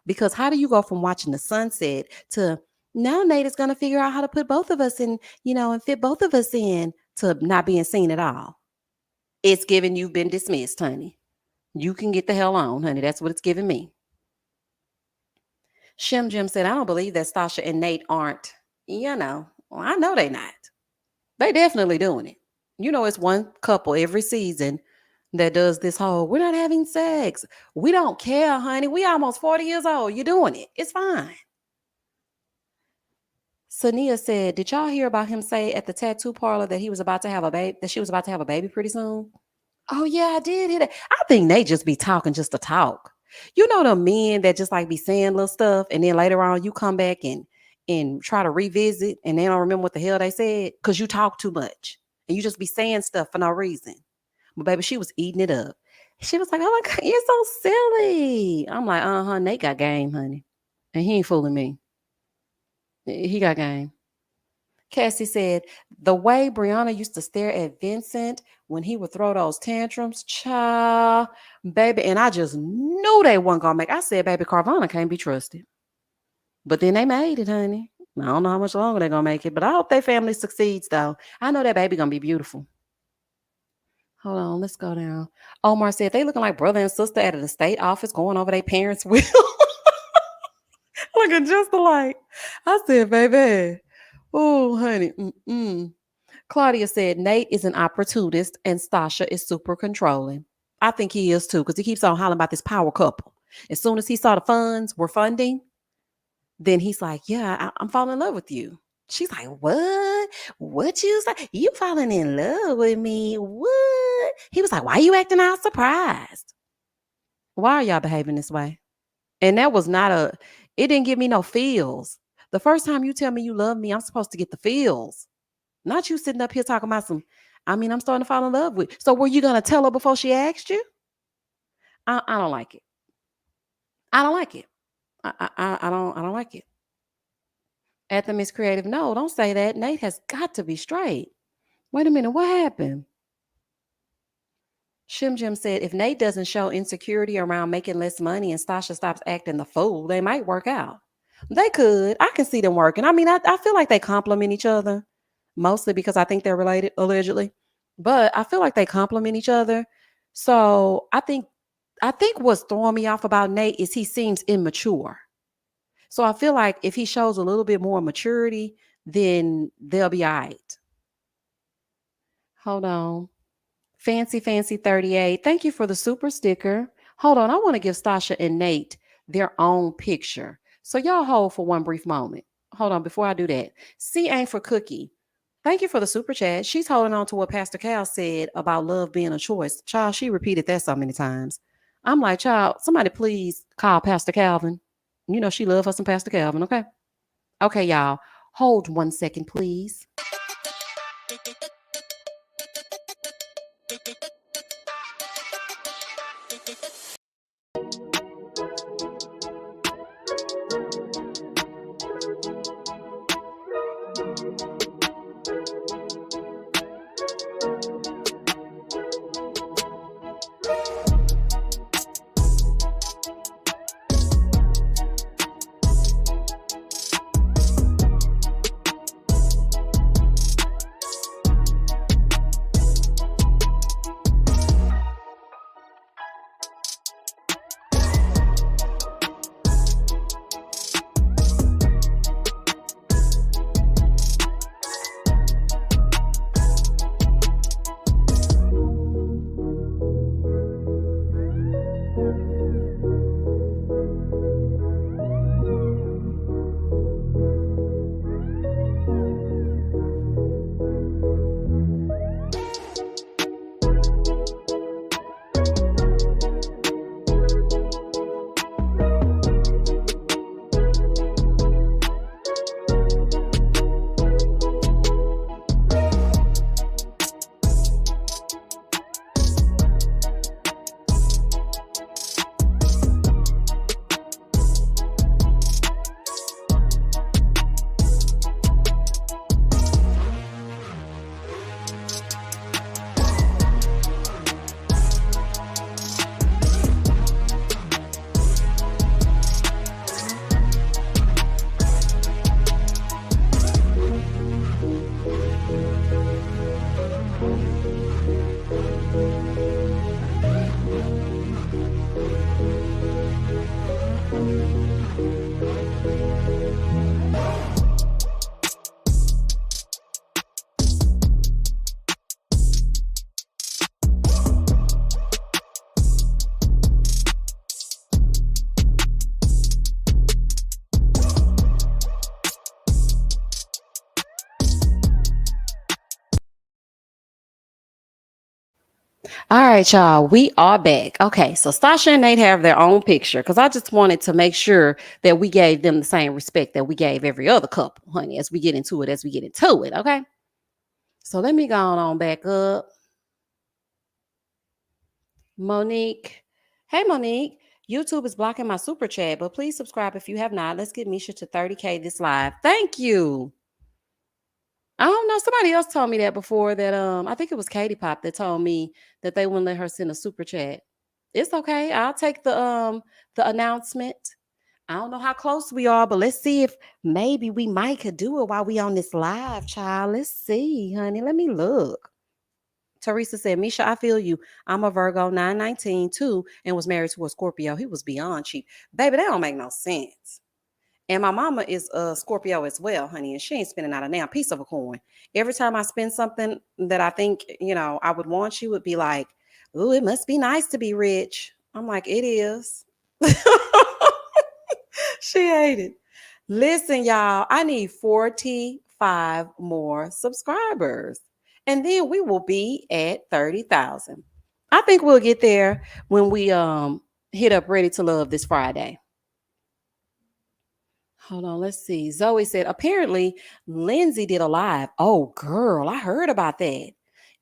Because how do you go from watching the sunset to now Nate is going to figure out how to put both of us in, and fit both of us in to not being seen at all? It's giving you've been dismissed, honey. You can get the hell on, honey. That's what it's giving me. Shem Jim said, I don't believe that Stasha and Nate aren't, I know they not. They definitely doing it. It's one couple every season that does this whole, we're not having sex. We don't care, honey. We almost 40 years old. You're doing it. It's fine. Sania said, did y'all hear about him say at the tattoo parlor that he was about to have a baby, that she was about to have a baby pretty soon? Oh, yeah, I did hear that. I think they just be talking just to talk. You know the men that just like be saying little stuff, and then later on you come back and try to revisit, and they don't remember what the hell they said because you talk too much and you just be saying stuff for no reason. But baby, she was eating it up. She was like, "Oh my God, you're so silly." I'm like, Nate got game, honey, and he ain't fooling me. He got game. Cassie said, the way Brianna used to stare at Vincent when he would throw those tantrums, child, baby, and I just knew they weren't going to make it. I said, baby, Carvana can't be trusted. But then they made it, honey. I don't know how much longer they're going to make it, but I hope their family succeeds, though. I know that baby going to be beautiful. Hold on, let's go down. Omar said, they looking like brother and sister at an estate office going over their parents' will. Looking just alike. I said, baby. Oh, honey. Claudia said Nate is an opportunist and Stasha is super controlling. I think he is too, because he keeps on hollering about this power couple. As soon as he saw the funds were funding, then he's like, yeah, I'm falling in love with you. She's like, what? What you say? You falling in love with me? What? He was like, why are you acting all surprised? Why are y'all behaving this way? And that was not it didn't give me no feels. The first time you tell me you love me, I'm supposed to get the feels. Not you sitting up here talking about some, I mean, I'm starting to fall in love with. So were you gonna tell her before she asked you? I don't like it. I don't like it. I don't like it. At the Miss Creative, no, don't say that. Nate has got to be straight. Wait a minute, what happened? Shim Jim said if Nate doesn't show insecurity around making less money and Stasha stops acting the fool, they might work out. They could. I can see them working. I mean, I feel like they complement each other, mostly because I think they're related, allegedly. But I feel like they complement each other. So I think what's throwing me off about Nate is he seems immature. So I feel like if he shows a little bit more maturity, then they'll be all right. Hold on. Fancy 38. Thank you for the super sticker. Hold on. I want to give Stasha and Nate their own picture. So y'all hold for one brief moment. Hold on before I do that. C ain't for Cookie. Thank you for the super chat. She's holding on to what Pastor Cal said about love being a choice. Child, she repeated that so many times. I'm like, child, somebody please call Pastor Calvin. You know she love her some Pastor Calvin, okay? Okay, y'all. Hold 1 second, please. All right, y'all, we are back. Okay, so Stasha and Nate have their own picture because I just wanted to make sure that we gave them the same respect that we gave every other couple, honey, as we get into it, okay? So let me go on back up. Monique. Hey, Monique. YouTube is blocking my super chat, but please subscribe if you have not. Let's get Misha to 30K this live. Thank you. I don't know. Somebody else told me that before that I think it was Katie Pop that told me that they wouldn't let her send a super chat. It's okay. I'll take the announcement. I don't know how close we are, but let's see if maybe we might could do it while we on this live, child. Let's see, honey. Let me look. Teresa said, Misha, I feel you. I'm a Virgo 919 too, and was married to a Scorpio. He was beyond cheap. Baby, that don't make no sense. And my mama is a Scorpio as well, honey, and she ain't spending out a damn piece of a coin. Every time I spend something that I think, I would want, she would be like, ooh, it must be nice to be rich. I'm like, it is. She hated. Listen, y'all, I need 45 more subscribers. And then we will be at 30,000. I think we'll get there when we hit up Ready to Love this Friday. Hold on, let's see. Zoe said, apparently Lindsay did a live. Oh, girl, I heard about that.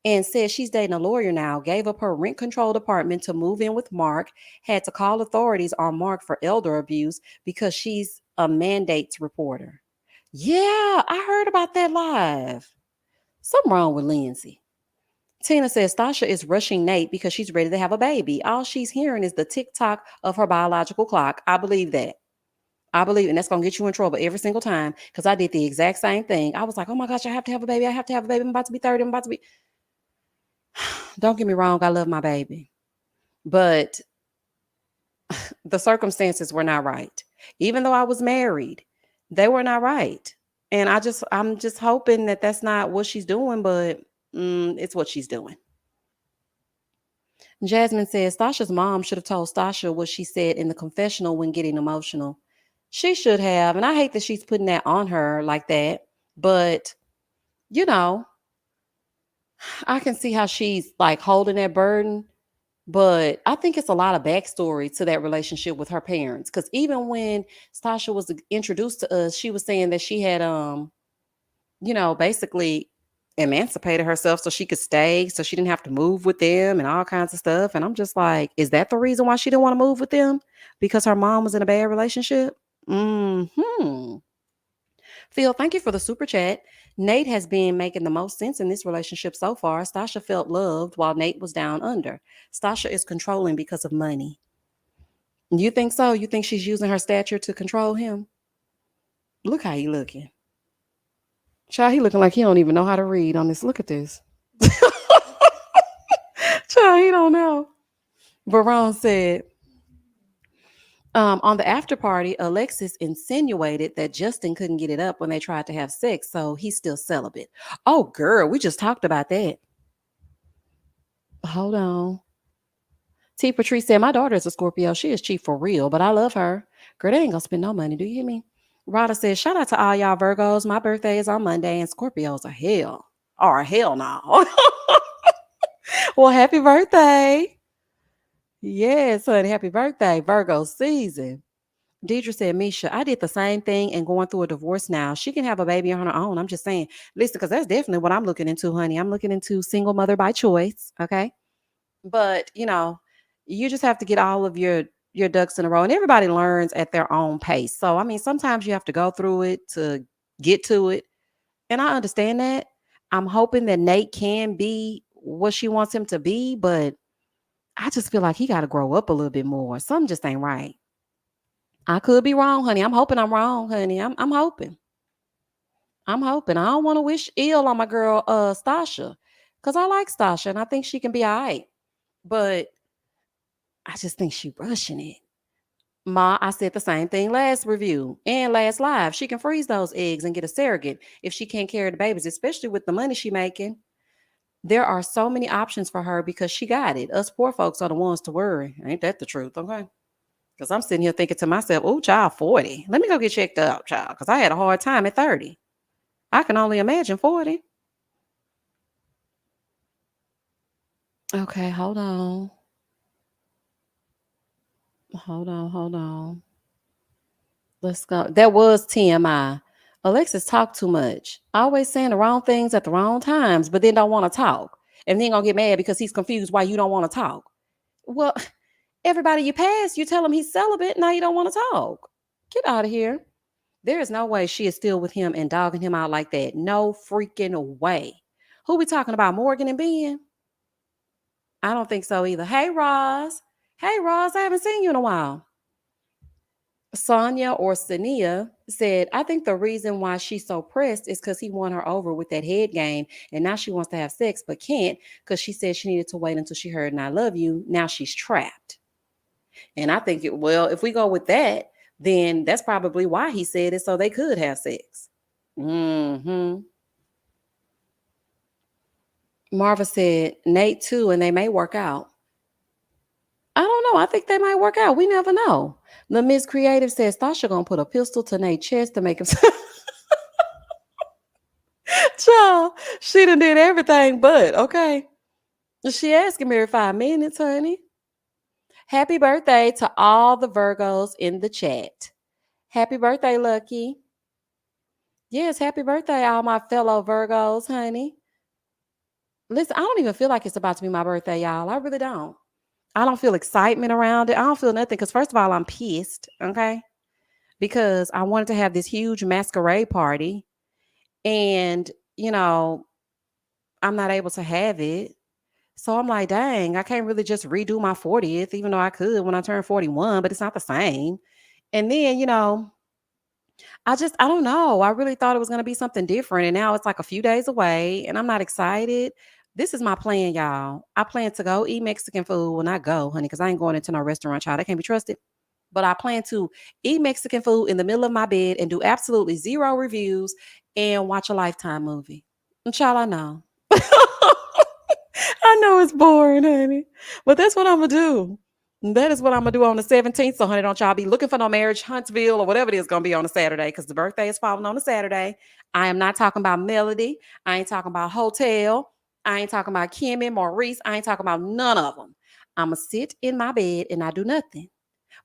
And said she's dating a lawyer now, gave up her rent controlled apartment to move in with Mark, had to call authorities on Mark for elder abuse because she's a mandates reporter. Yeah, I heard about that live. Something wrong with Lindsay. Tina says Stasha is rushing Nate because she's ready to have a baby. All she's hearing is the tick tock of her biological clock. I believe that. I believe, and that's gonna get you in trouble every single time because I did the exact same thing. I was like, oh my gosh, I have to have a baby. I have to have a baby. I'm about to be 30. I'm about to be. Don't get me wrong, I love my baby, but the circumstances were not right. Even though I was married, they were not right. And I'm just hoping that that's not what she's doing, but it's what she's doing. Jasmine says Stasha's mom should have told Stasha what she said in the confessional when getting emotional. She should have, and I hate that she's putting that on her like that. But you know, I can see how she's like holding that burden. But I think it's a lot of backstory to that relationship with her parents. Because even when Stasha was introduced to us, she was saying that she had basically emancipated herself so she could stay, so she didn't have to move with them and all kinds of stuff. And I'm just like, is that the reason why she didn't want to move with them? Because her mom was in a bad relationship? Hmm. Phil, thank you for the super chat. Nate has been making the most sense in this relationship so far. Stasha felt loved while Nate was down under. Stasha is controlling because of money. You think so? You think she's using her stature to control him? Look how he looking. Child, he looking like he don't even know how to read on this. Look at this. Child, he don't know. Baron said, on the after party, Alexis insinuated that Justin couldn't get it up when they tried to have sex, so he's still celibate. Oh, girl, we just talked about that. Hold on. T. Patrice said, my daughter is a Scorpio. She is cheap for real, but I love her. Girl, they ain't gonna spend no money. Do you hear me? Rada says, shout out to all y'all Virgos. My birthday is on Monday, and Scorpios are hell. Or hell no. Well, happy birthday. Yes, honey. Happy birthday, Virgo season. Deidre said, Misha, I did the same thing and going through a divorce now. She can have a baby on her own. I'm just saying, listen, because that's definitely what I'm looking into, honey. I'm looking into single mother by choice. Okay. But you just have to get all of your ducks in a row, and everybody learns at their own pace. So I mean, sometimes you have to go through it to get to it, and I understand that. I'm hoping that Nate can be what she wants him to be, but I just feel like he got to grow up a little bit more. Something just ain't right. I could be wrong, honey. I'm hoping I'm wrong, honey. I'm hoping. I'm hoping. I don't want to wish ill on my girl Stasha, because I like Stasha and I think she can be all right. But I just think she rushing it. Ma, I said the same thing last review and last live. She can freeze those eggs and get a surrogate if she can't carry the babies, especially with the money she making. There are so many options for her because she got it. Us poor folks are the ones to worry. Ain't that the truth? Okay. Because I'm sitting here thinking to myself, oh, child, 40. Let me go get checked out, child, because I had a hard time at 30. I can only imagine 40. Okay, hold on. Hold on, hold on. Let's go. That was TMI. Alexis talk too much. Always saying the wrong things at the wrong times, but then don't want to talk. And then gonna get mad because he's confused why you don't want to talk. Well, everybody you pass, you tell him he's celibate. Now you don't want to talk. Get out of here. There is no way she is still with him and dogging him out like that. No freaking way. Who we talking about? Morgan and Ben? I don't think so either. Hey, Roz. Hey, Roz, I haven't seen you in a while. Sonia or Sania said, I think the reason why she's so pressed is because he won her over with that head game. And now she wants to have sex, but can't because she said she needed to wait until she heard, and I love you. Now she's trapped. And I think, if we go with that, then that's probably why he said it so they could have sex. Hmm. Marva said, Nate too, and they may work out. I don't know. I think they might work out. We never know. The Miss Creative says Stasha gonna put a pistol to Nate's chest to make him. Child, she done did everything but okay. She asking me every 5 minutes, honey. Happy birthday to all the Virgos in the chat. Happy birthday, Lucky. Yes, happy birthday, all my fellow Virgos, honey. Listen, I don't even feel like it's about to be my birthday, y'all. I really don't. I don't feel excitement around it. I don't feel nothing because, first of all, I'm pissed, okay? Because I wanted to have this huge masquerade party and, I'm not able to have it. So I'm like, dang, I can't really just redo my 40th, even though I could when I turned 41, but it's not the same. And then, I don't know. I really thought it was going to be something different. And now it's like a few days away and I'm not excited. This is my plan, y'all. I plan to go eat Mexican food when I go, honey, because I ain't going into no restaurant, child. That can't be trusted. But I plan to eat Mexican food in the middle of my bed and do absolutely zero reviews and watch a Lifetime movie. And child, I know. I know it's boring, honey. But that's what I'm gonna do. That is what I'm gonna do on the 17th. So, honey, don't y'all be looking for no marriage, Huntsville, or whatever it is gonna be on a Saturday, because the birthday is falling on a Saturday. I am not talking about Melody. I ain't talking about Hotel. I ain't talking about Kimmy, Maurice. I ain't talking about none of them. I'm gonna sit in my bed and not do nothing.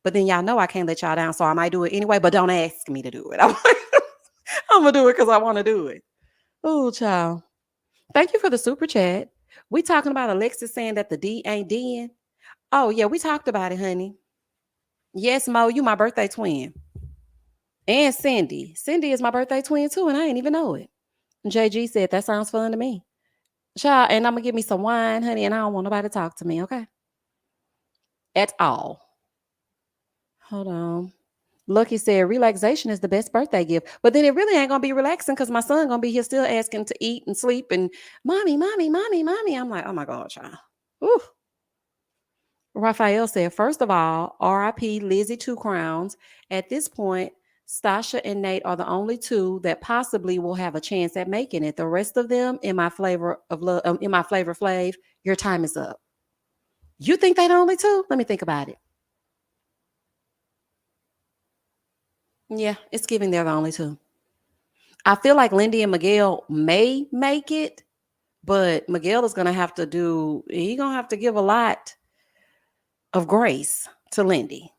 But then y'all know I can't let y'all down, so I might do it anyway. But don't ask me to do it. I'm gonna do it because I want to do it. Oh, child. Thank you for the super chat. We talking about Alexis saying that the D ain't D. Oh yeah, we talked about it, honey. Yes, Mo, you my birthday twin. And Cindy. Cindy is my birthday twin too, and I ain't even know it. JG said that sounds fun to me. Child, and I'm gonna give me some wine, honey, and I don't want nobody to talk to me, okay? At all. Hold on. Lucky said relaxation is the best birthday gift. But then it really ain't gonna be relaxing because my son gonna be here still asking to eat and sleep and mommy, mommy, mommy, mommy. I'm like, oh my God, child. Ooh. Raphael said, first of all, RIP Lizzie Two Crowns. At this point, Stasha and Nate are the only two that possibly will have a chance at making it. The rest of them, in my flavor of love, in my flavor flav, your time is up. You think they the only two? Let me think about it. Yeah, it's giving they're the only two. I feel like Lindy and Miguel may make it, but Miguel is gonna have to do. He gonna have to give a lot of grace to Lindy.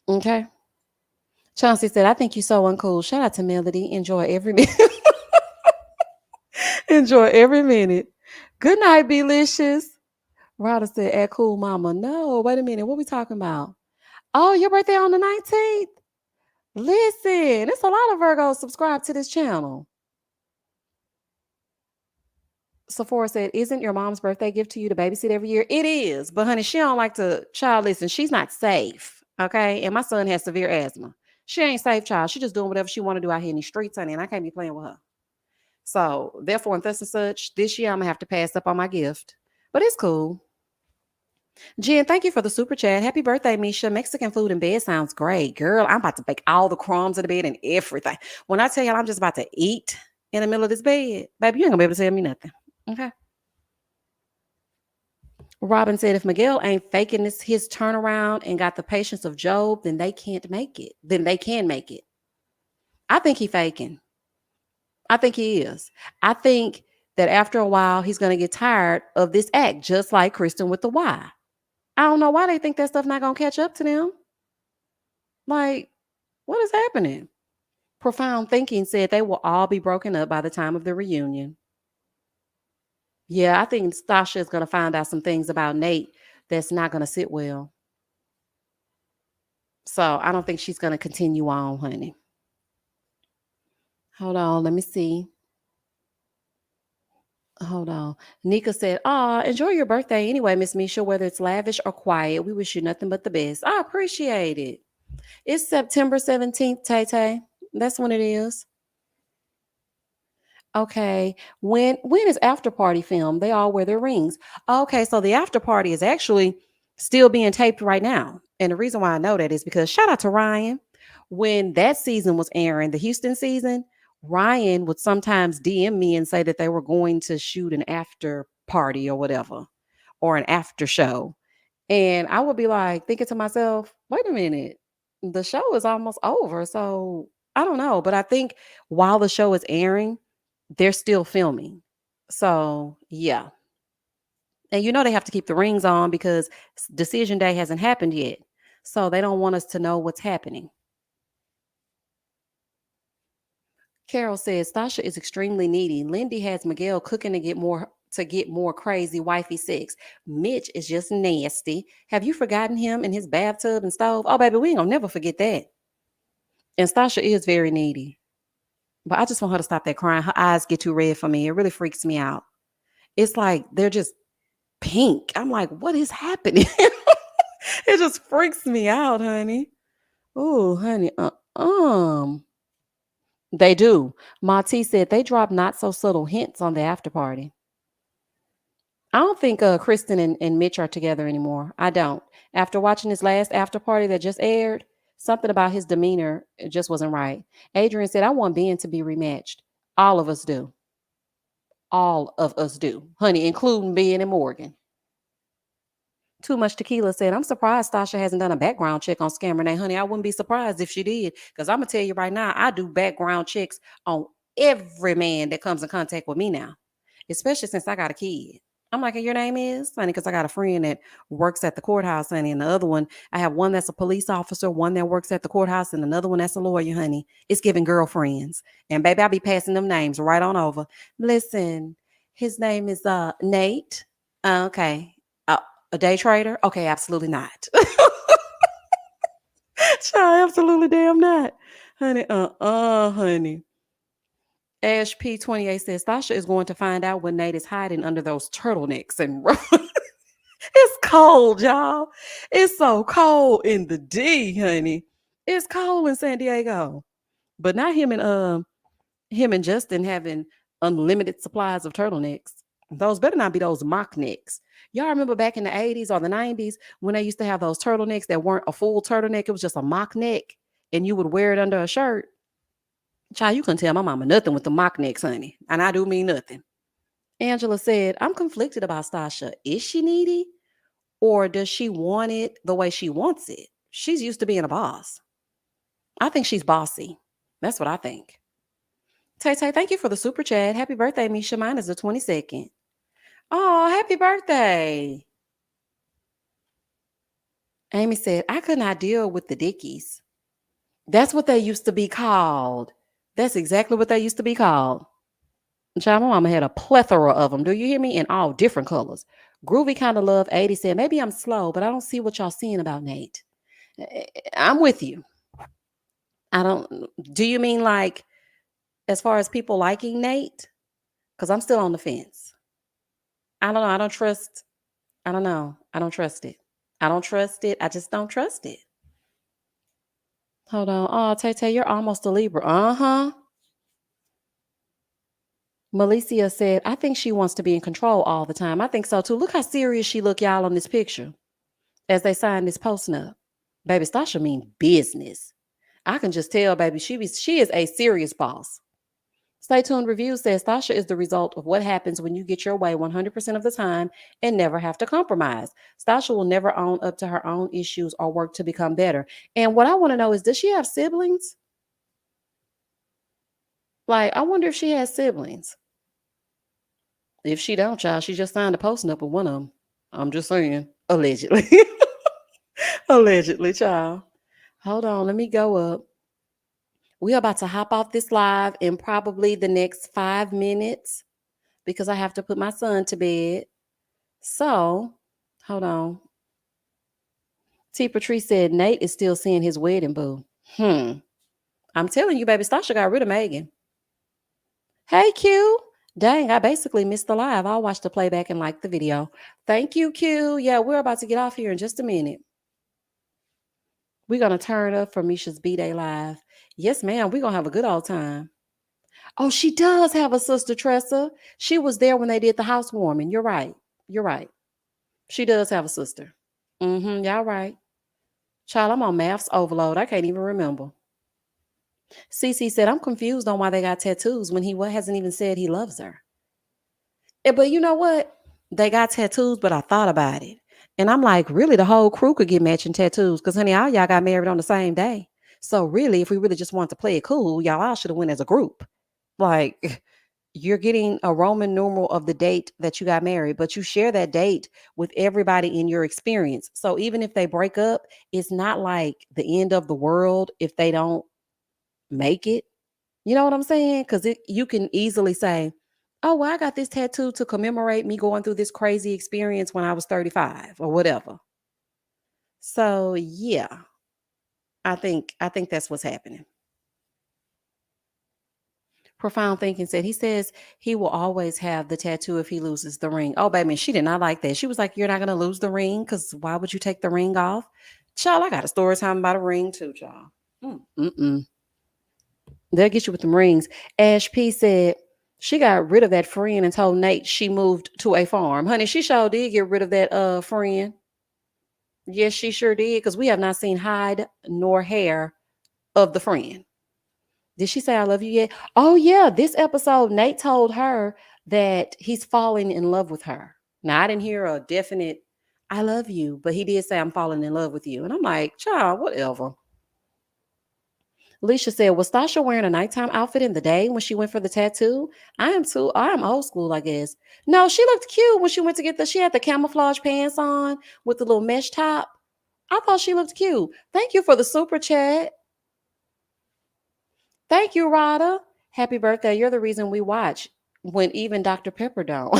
Okay. Chauncey said, I think you're so uncool. Shout out to Melody. Enjoy every minute. Enjoy every minute. Good night, Belicious. Ryder said, at cool mama. No, wait a minute. What we talking about? Oh, your birthday on the 19th? Listen, it's a lot of Virgos subscribe to this channel. Sephora said, isn't your mom's birthday gift to you to babysit every year? It is. But honey, she don't like to child listen. She's not safe. Okay. And my son has severe asthma. She ain't safe, child. She just doing whatever she want to do out here in the streets, honey. And I can't be playing with her. So therefore, and thus and such, this year I'm gonna have to pass up on my gift. But it's cool. Jen, thank you for the super chat. Happy birthday, Misha. Mexican food in bed sounds great. Girl, I'm about to bake all the crumbs in the bed and everything. When I tell y'all I'm just about to eat in the middle of this bed, baby, you ain't gonna be able to tell me nothing. Okay. Robin said if Miguel ain't faking his turnaround and got the patience of Job, then they can't make it. Then they can make it. I think he faking. I think he is. I think that after a while he's gonna get tired of this act, just like Kristen with the Y. I don't know why they think that stuff not gonna catch up to them. Like, what is happening? Profound Thinking said they will all be broken up by the time of the reunion. Yeah, I think Stasha is gonna find out some things about Nate that's not gonna sit well. So I don't think she's gonna continue on, honey. Hold on, let me see. Hold on. Nika said, enjoy your birthday anyway, Miss Misha, whether it's lavish or quiet. We wish you nothing but the best. I appreciate it. It's September 17th, Tay Tay. That's when it is. Okay. When is after party film? They all wear their rings. Okay, so the after party is actually still being taped right now. And the reason why I know that is because shout out to Ryan. When that season was airing, the Houston season, Ryan would sometimes DM me and say that they were going to shoot an after party or whatever, or an after show. And I would be like thinking to myself, wait a minute, the show is almost over. So I don't know. But I think while the show is airing, they're still filming. So yeah. And they have to keep the rings on because decision day hasn't happened yet. So they don't want us to know what's happening. Carol says Stasha is extremely needy. Lindy has Miguel cooking to get more crazy wifey sex. Mitch is just nasty. Have you forgotten him in his bathtub and stove? Oh baby, we ain't gonna never forget that. And Stasha is very needy. But I just want her to stop that crying. Her eyes get too red for me. It really freaks me out. It's like they're just pink. I'm like, what is happening? It just freaks me out, honey. Oh, honey. They do. Monty said they drop not so subtle hints on the after party. I don't think Kristen and Mitch are together anymore. I don't. After watching his last after party that just aired, something about his demeanor just wasn't right. Adrian said, I want Ben to be rematched. All of us do. All of us do. Honey, including Ben and Morgan. Too much tequila said, I'm surprised Stasha hasn't done a background check on Scam Renee. Honey, I wouldn't be surprised if she did. Because I'm going to tell you right now, I do background checks on every man that comes in contact with me now, especially since I got a kid. I'm like, your name is? Honey, because I got a friend that works at the courthouse, honey. And the other one, I have one that's a police officer, one that works at the courthouse, and another one that's a lawyer, honey. It's giving girlfriends. And baby, I'll be passing them names right on over. Listen, his name is Nate. Okay. A day trader? Okay, absolutely not. Child, absolutely damn not. Honey, honey. Ash P28 says Sasha is going to find out what Nate is hiding under those turtlenecks and it's cold, y'all. It's so cold in the D, honey. It's cold in San Diego. But not him and Justin having unlimited supplies of turtlenecks. Those better not be those mock necks. Y'all remember back in the 80s or the 90s when they used to have those turtlenecks that weren't a full turtleneck, it was just a mock neck, and you would wear it under a shirt? Child, you couldn't tell my mama nothing with the mock necks, honey. And I do mean nothing. Angela said, I'm conflicted about Stasha. Is she needy? Or does she want it the way she wants it? She's used to being a boss. I think she's bossy. That's what I think. Tay Tay, thank you for the super chat. Happy birthday, Misha. Mine is the 22nd. Oh, happy birthday. Amy said, I could not deal with the Dickies. That's what they used to be called. That's exactly what they used to be called. Child, my mama had a plethora of them. Do you hear me? In all different colors. Groovy kind of love 80 said, maybe I'm slow, but I don't see what y'all seeing about Nate. I'm with you. I don't. Do you mean like as far as people liking Nate? Because I'm still on the fence. I don't know. I don't trust. I don't know. I don't trust it. I don't trust it. I just don't trust it. Hold on. Oh, Tay Tay, you're almost a Libra. Uh huh. Malicia said, I think she wants to be in control all the time. I think so too. Look how serious she look, y'all, on this picture as they sign this posting up. Baby, Stasha mean business. I can just tell, baby, she is a serious boss. Stay tuned review says Stasha is the result of what happens when you get your way 100% of the time and never have to compromise. Stasha will never own up to her own issues or work to become better. And what I want to know is, does she have siblings? Like, I wonder if she has siblings. If she don't, child, she just signed a posting up with one of them. I'm just saying. Allegedly. Allegedly, child. Hold on, let me go up. We're about to hop off this live in probably the next 5 minutes because I have to put my son to bed. So, hold on. T. Patrice said Nate is still seeing his wedding boo. I'm telling you, baby, Stasha got rid of Megan. Hey, Q. Dang, I basically missed the live. I'll watch the playback and like the video. Thank you, Q. Yeah, we're about to get off here in just a minute. We're going to turn up for Misha's B-Day live. Yes, ma'am. We're going to have a good old time. Oh, she does have a sister, Tressa. She was there when they did the housewarming. You're right. You're right. She does have a sister. Y'all right. Child, I'm on MAFS overload. I can't even remember. Cece said, I'm confused on why they got tattoos when he hasn't even said he loves her. But you know what? They got tattoos, but I thought about it. And I'm like, really, the whole crew could get matching tattoos because, honey, all y'all got married on the same day. So really, if we really just want to play it cool, y'all all should have went as a group. Like, you're getting a Roman numeral of the date that you got married, but you share that date with everybody in your experience. So even if they break up, it's not like the end of the world if they don't make it. You know what I'm saying? Because you can easily say, oh, well, I got this tattoo to commemorate me going through this crazy experience when I was 35 or whatever. So yeah, I think that's what's happening. Profound Thinking said he says he will always have the tattoo if he loses the ring. Oh, baby, she did not like that. She was like, "You're not gonna lose the ring because why would you take the ring off?" Child, I got a story time about a ring too, child. Mm-mm. They'll get you with them rings. Ash P said she got rid of that friend and told Nate she moved to a farm. Honey, she sure did get rid of that friend. Yes, she sure did because we have not seen hide nor hair of the friend. Did she say I love you yet? Oh yeah, this episode Nate told her that he's falling in love with her. Now I didn't hear a definite I love you, but he did say I'm falling in love with you. And I'm like, child, whatever. Alicia said, was Stasha wearing a nighttime outfit in the day when she went for the tattoo? I am old school, I guess. No, she looked cute when she went to get she had the camouflage pants on with the little mesh top. I thought she looked cute. Thank you for the super chat. Thank you, Rada. Happy birthday. You're the reason we watch when even Dr. Pepper don't.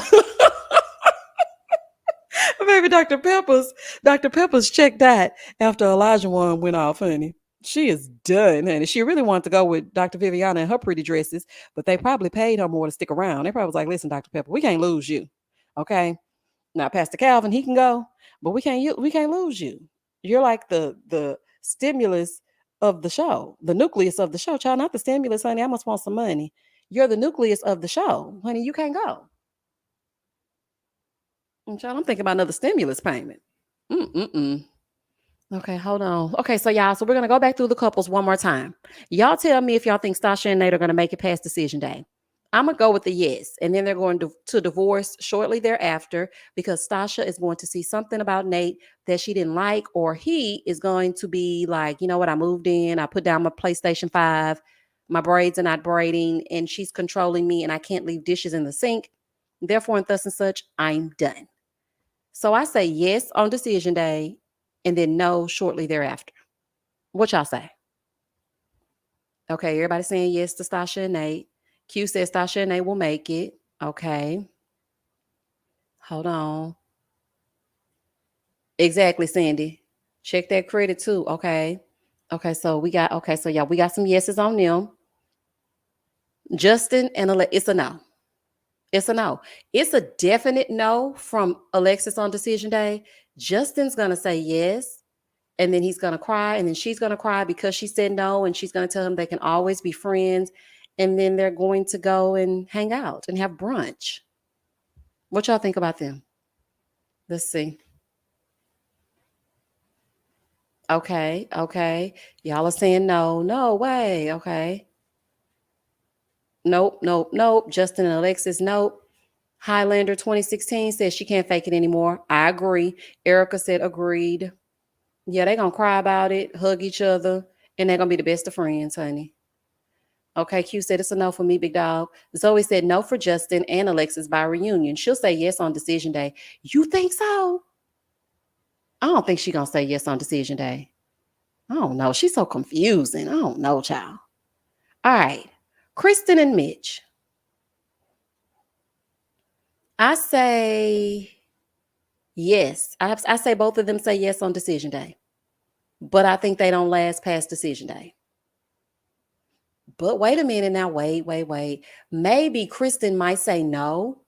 Maybe Dr. Pepper's checked out after Elijah one went off, honey. She is done, honey. She really wanted to go with Dr. Viviana and her pretty dresses, but they probably paid her more to stick around. They probably was like, listen, Dr. Pepper, we can't lose you. Okay. Now, Pastor Calvin, he can go, but we can't lose you. You're like the stimulus of the show, the nucleus of the show. Child, not the stimulus, honey. I must want some money. You're the nucleus of the show, honey. You can't go. And child, I'm thinking about another stimulus payment. Mm-mm-mm. Okay, hold on. Okay, so y'all, so we're gonna go back through the couples one more time. Y'all tell me if y'all think Stasha and Nate are gonna make it past decision day. I'm gonna go with the yes, and then they're going to divorce shortly thereafter because Stasha is going to see something about Nate that she didn't like, or he is going to be like, you know what, I moved in, I put down my PlayStation 5, my braids are not braiding, and she's controlling me, and I can't leave dishes in the sink. Therefore, and thus and such, I'm done. So I say yes on decision day and then no shortly thereafter. What y'all say? Okay, everybody saying yes to Stasha and Nate. Q says Stasha and Nate will make it. Okay, hold on. Exactly, Cindy. Check that credit too. Okay. Okay, so yeah, we got some yeses on them. Justin and it's a no. It's a no. It's a definite no from Alexis on decision day. Justin's gonna say yes. And then he's going to cry, and then she's going to cry because she said no, and she's going to tell him they can always be friends, and then they're going to go and hang out and have brunch. What y'all think about them? Let's see. Okay, okay. Y'all are saying no, no way. Okay. Nope, nope, nope. Justin and Alexis, nope. Highlander 2016 says she can't fake it anymore. I agree. Erica said agreed. Yeah, they're gonna cry about it, hug each other, and they're gonna be the best of friends, honey. Okay, Q said it's a no for me, big dog. Zoe said no for Justin and Alexis by reunion. She'll say yes on decision day. You think so? I don't think she's gonna say yes on decision day. I don't know. She's so confusing. I don't know, child. All right. Kristen and Mitch. I say yes. I say both of them say yes on decision day. But I think they don't last past decision day. But wait a minute now. Wait. Maybe Kristen might say no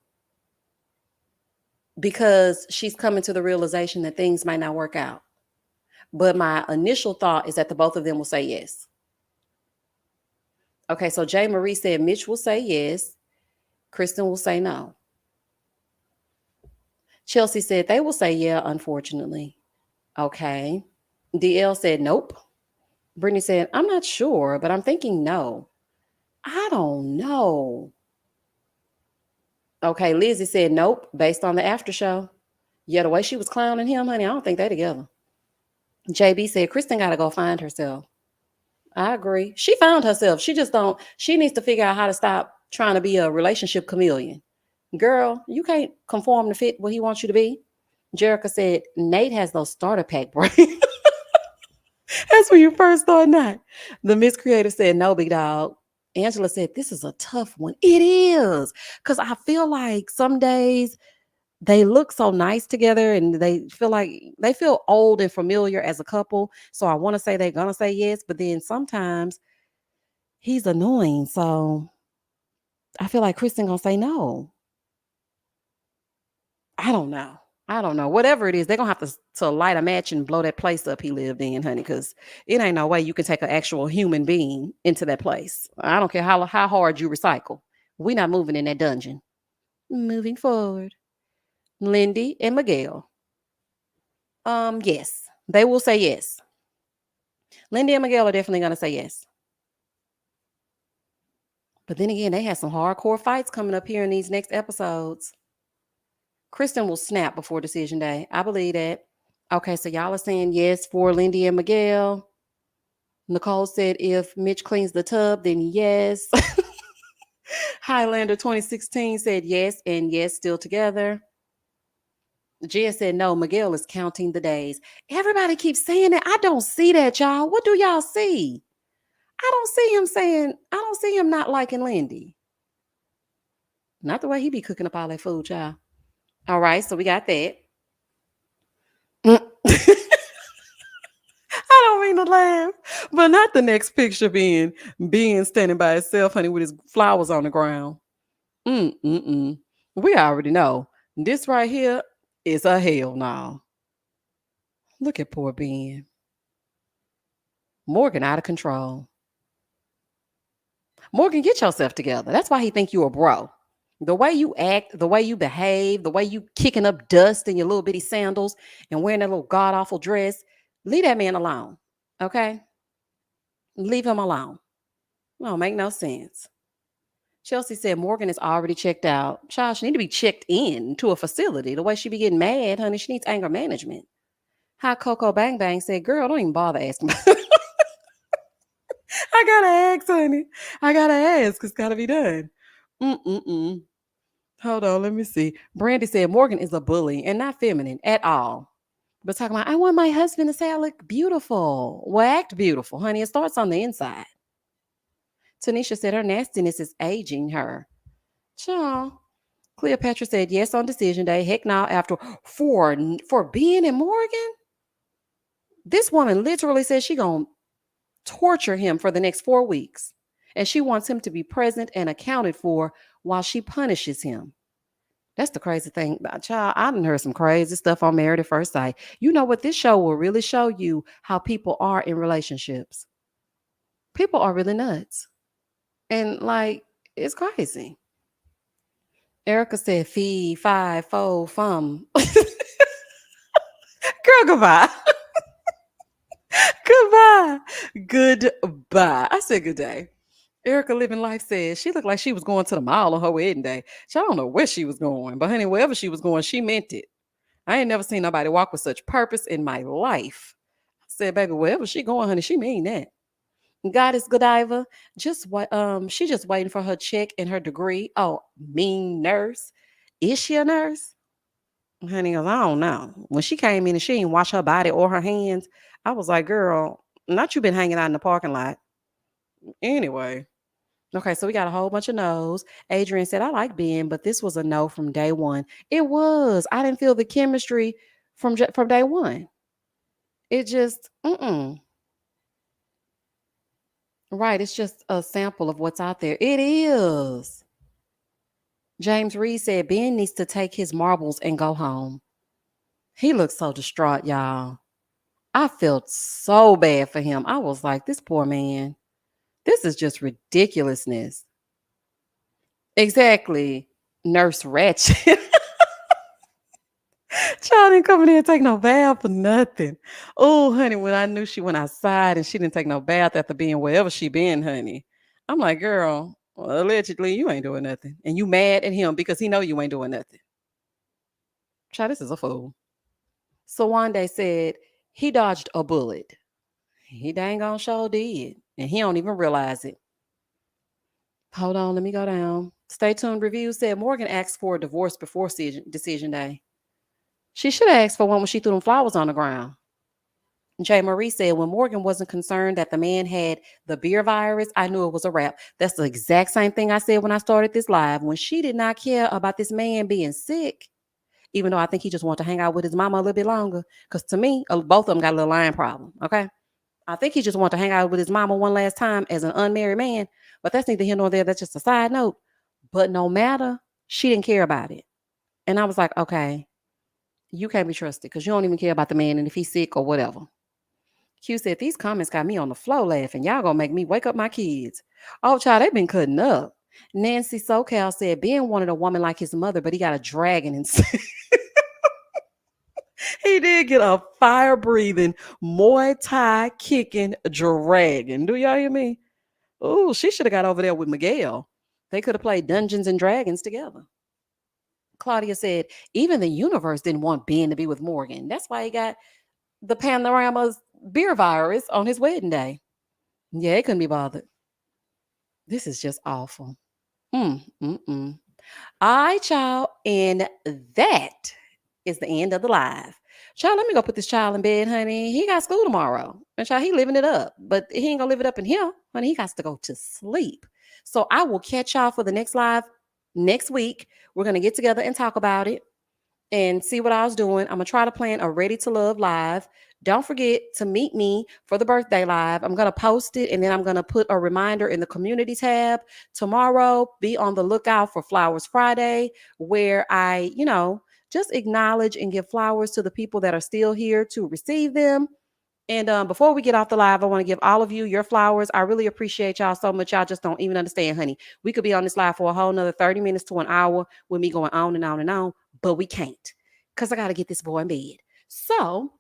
because she's coming to the realization that things might not work out. But my initial thought is that the both of them will say yes. Okay, so Jay Marie said Mitch will say yes, Kristen will say no. Chelsea said they will say yeah, unfortunately. Okay. DL said nope. Brittany said, I'm not sure, but I'm thinking no. I don't know. Okay, Lizzie said nope, based on the after show. Yeah, the way she was clowning him, honey, I don't think they together. JB said Kristen got to go find herself. I agree. She found herself. She just don't, she needs to figure out how to stop trying to be a relationship chameleon. Girl, you can't conform to fit what he wants you to be. Jerica said, Nate has those starter pack braids. That's when you first thought not. The Miss Creator said, no, big dog. Angela said, this is a tough one. It is. Because I feel like some days they look so nice together and they feel old and familiar as a couple. So I want to say they're going to say yes. But then sometimes he's annoying. So I feel like Kristen going to say no. I don't know. I don't know. Whatever it is, they're gonna have to light a match and blow that place up he lived in, honey, because it ain't no way you can take an actual human being into that place. I don't care how hard you recycle. We not moving in that dungeon. Moving forward. Lindy and Miguel. Yes. They will say yes. Lindy and Miguel are definitely gonna say yes. But then again, they had some hardcore fights coming up here in these next episodes. Kristen will snap before decision day. I believe that. Okay, so y'all are saying yes for Lindy and Miguel. Nicole said if Mitch cleans the tub, then yes. Highlander 2016 said yes, and yes, still together. Jen said no, Miguel is counting the days. Everybody keeps saying that. I don't see that, y'all. What do y'all see? I don't see him not liking Lindy. Not the way he be cooking up all that food, y'all. All right, so we got that. I don't mean to laugh, but not the next picture being standing by himself, honey, with his flowers on the ground. Mm. We already know this right here is a hell no. Look at poor Ben. Morgan out of control. Morgan, get yourself together. That's why he think you a bro. The way you act, the way you behave, the way you kicking up dust in your little bitty sandals and wearing that little god awful dress, leave that man alone. Okay? Leave him alone. No, make no sense. Chelsea said Morgan is already checked out. Child, she need to be checked in to a facility. The way she be getting mad, honey, she needs anger management. Hi, Coco Bang Bang said, girl, don't even bother asking. I gotta ask, honey. I gotta ask. It's gotta be done. Mm-mm-mm. Hold on, let me see. Brandy said Morgan is a bully and not feminine at all. But talking about, I want my husband to say I look beautiful. Well, act beautiful, honey. It starts on the inside. Tanisha said her nastiness is aging her. Child. Cleopatra said yes on decision day. Heck no, after for being in Morgan. This woman literally says she gonna torture him for the next 4 weeks. And she wants him to be present and accounted for while she punishes him. That's the crazy thing. Child, I done heard some crazy stuff on Married at First Sight. You know what? This show will really show you how people are in relationships. People are really nuts. And like, it's crazy. Erica said, fee, five, four, fum. Girl, goodbye. Goodbye. Goodbye. I said good day. Erica Living Life says she looked like she was going to the mall on her wedding day. I don't know where she was going, but honey, wherever she was going, she meant it. I ain't never seen nobody walk with such purpose in my life. I said, baby, wherever she going, honey, she mean that. Goddess Godiva, she just waiting for her check and her degree. Oh, mean nurse. Is she a nurse? Honey goes, I don't know. When she came in and she didn't wash her body or her hands, I was like, girl, not you been hanging out in the parking lot. Anyway. Okay, so we got a whole bunch of no's. Adrian said, I like Ben, but this was a no from day one. It was. I didn't feel the chemistry from day one. It just, mm-mm. Right, it's just a sample of what's out there. It is. James Reed said Ben needs to take his marbles and go home. He looks so distraught, y'all. I felt so bad for him. I was like, this poor man. This is just ridiculousness. Exactly. Nurse Ratchet. Child didn't come in here and take no bath for nothing. Oh, honey, when I knew she went outside and she didn't take no bath after being wherever she been, honey. I'm like, girl, well, allegedly you ain't doing nothing. And you mad at him because he know you ain't doing nothing. Child, this is a fool. So one day said he dodged a bullet. He dang on sure did. And he don't even realize it. Hold on, let me go down. Stay tuned. Review said Morgan asked for a divorce before decision day. She should have asked for one when she threw them flowers on the ground. Jay Marie said, when Morgan wasn't concerned that the man had the beer virus, I knew it was a wrap. That's the exact same thing I said when I started this live. When she did not care about this man being sick, even though I think he just wanted to hang out with his mama a little bit longer. Because to me, both of them got a little lying problem. Okay. I think he just wanted to hang out with his mama one last time as an unmarried man. But that's neither here nor there. That's just a side note. But no matter, she didn't care about it. And I was like, okay, you can't be trusted because you don't even care about the man and if he's sick or whatever. Q said, these comments got me on the floor laughing. Y'all gonna make me wake up my kids. Oh, child, they've been cutting up. Nancy SoCal said, Ben wanted a woman like his mother, but he got a dragon instead. He did get a fire breathing, Muay Thai kicking dragon. Do y'all hear me? Oh, she should have got over there with Miguel. They could have played Dungeons and Dragons together. Claudia said, even the universe didn't want Ben to be with Morgan. That's why he got the Panorama's beer virus on his wedding day. Yeah, he couldn't be bothered. This is just awful. Mm. All right, y'all. And that is the end of the live. Child, let me go put this child in bed, honey. He got school tomorrow. And child, he living it up. But he ain't gonna live it up in here. Honey, he got to go to sleep. So I will catch y'all for the next live next week. We're gonna get together and talk about it and see what I was doing. I'm gonna try to plan a Ready to Love live. Don't forget to meet me for the birthday live. I'm gonna post it and then I'm gonna put a reminder in the community tab tomorrow. Be on the lookout for Flowers Friday, where I, just acknowledge and give flowers to the people that are still here to receive them. And before we get off the live, I want to give all of you your flowers. I really appreciate y'all so much. Y'all just don't even understand, honey. We could be on this live for a whole nother 30 minutes to an hour with me going on and on and on, but we can't because I got to get this boy in bed. So,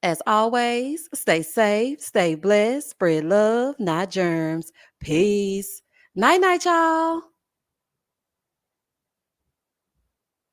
as always, stay safe, stay blessed, spread love, not germs. Peace. Night, night, y'all.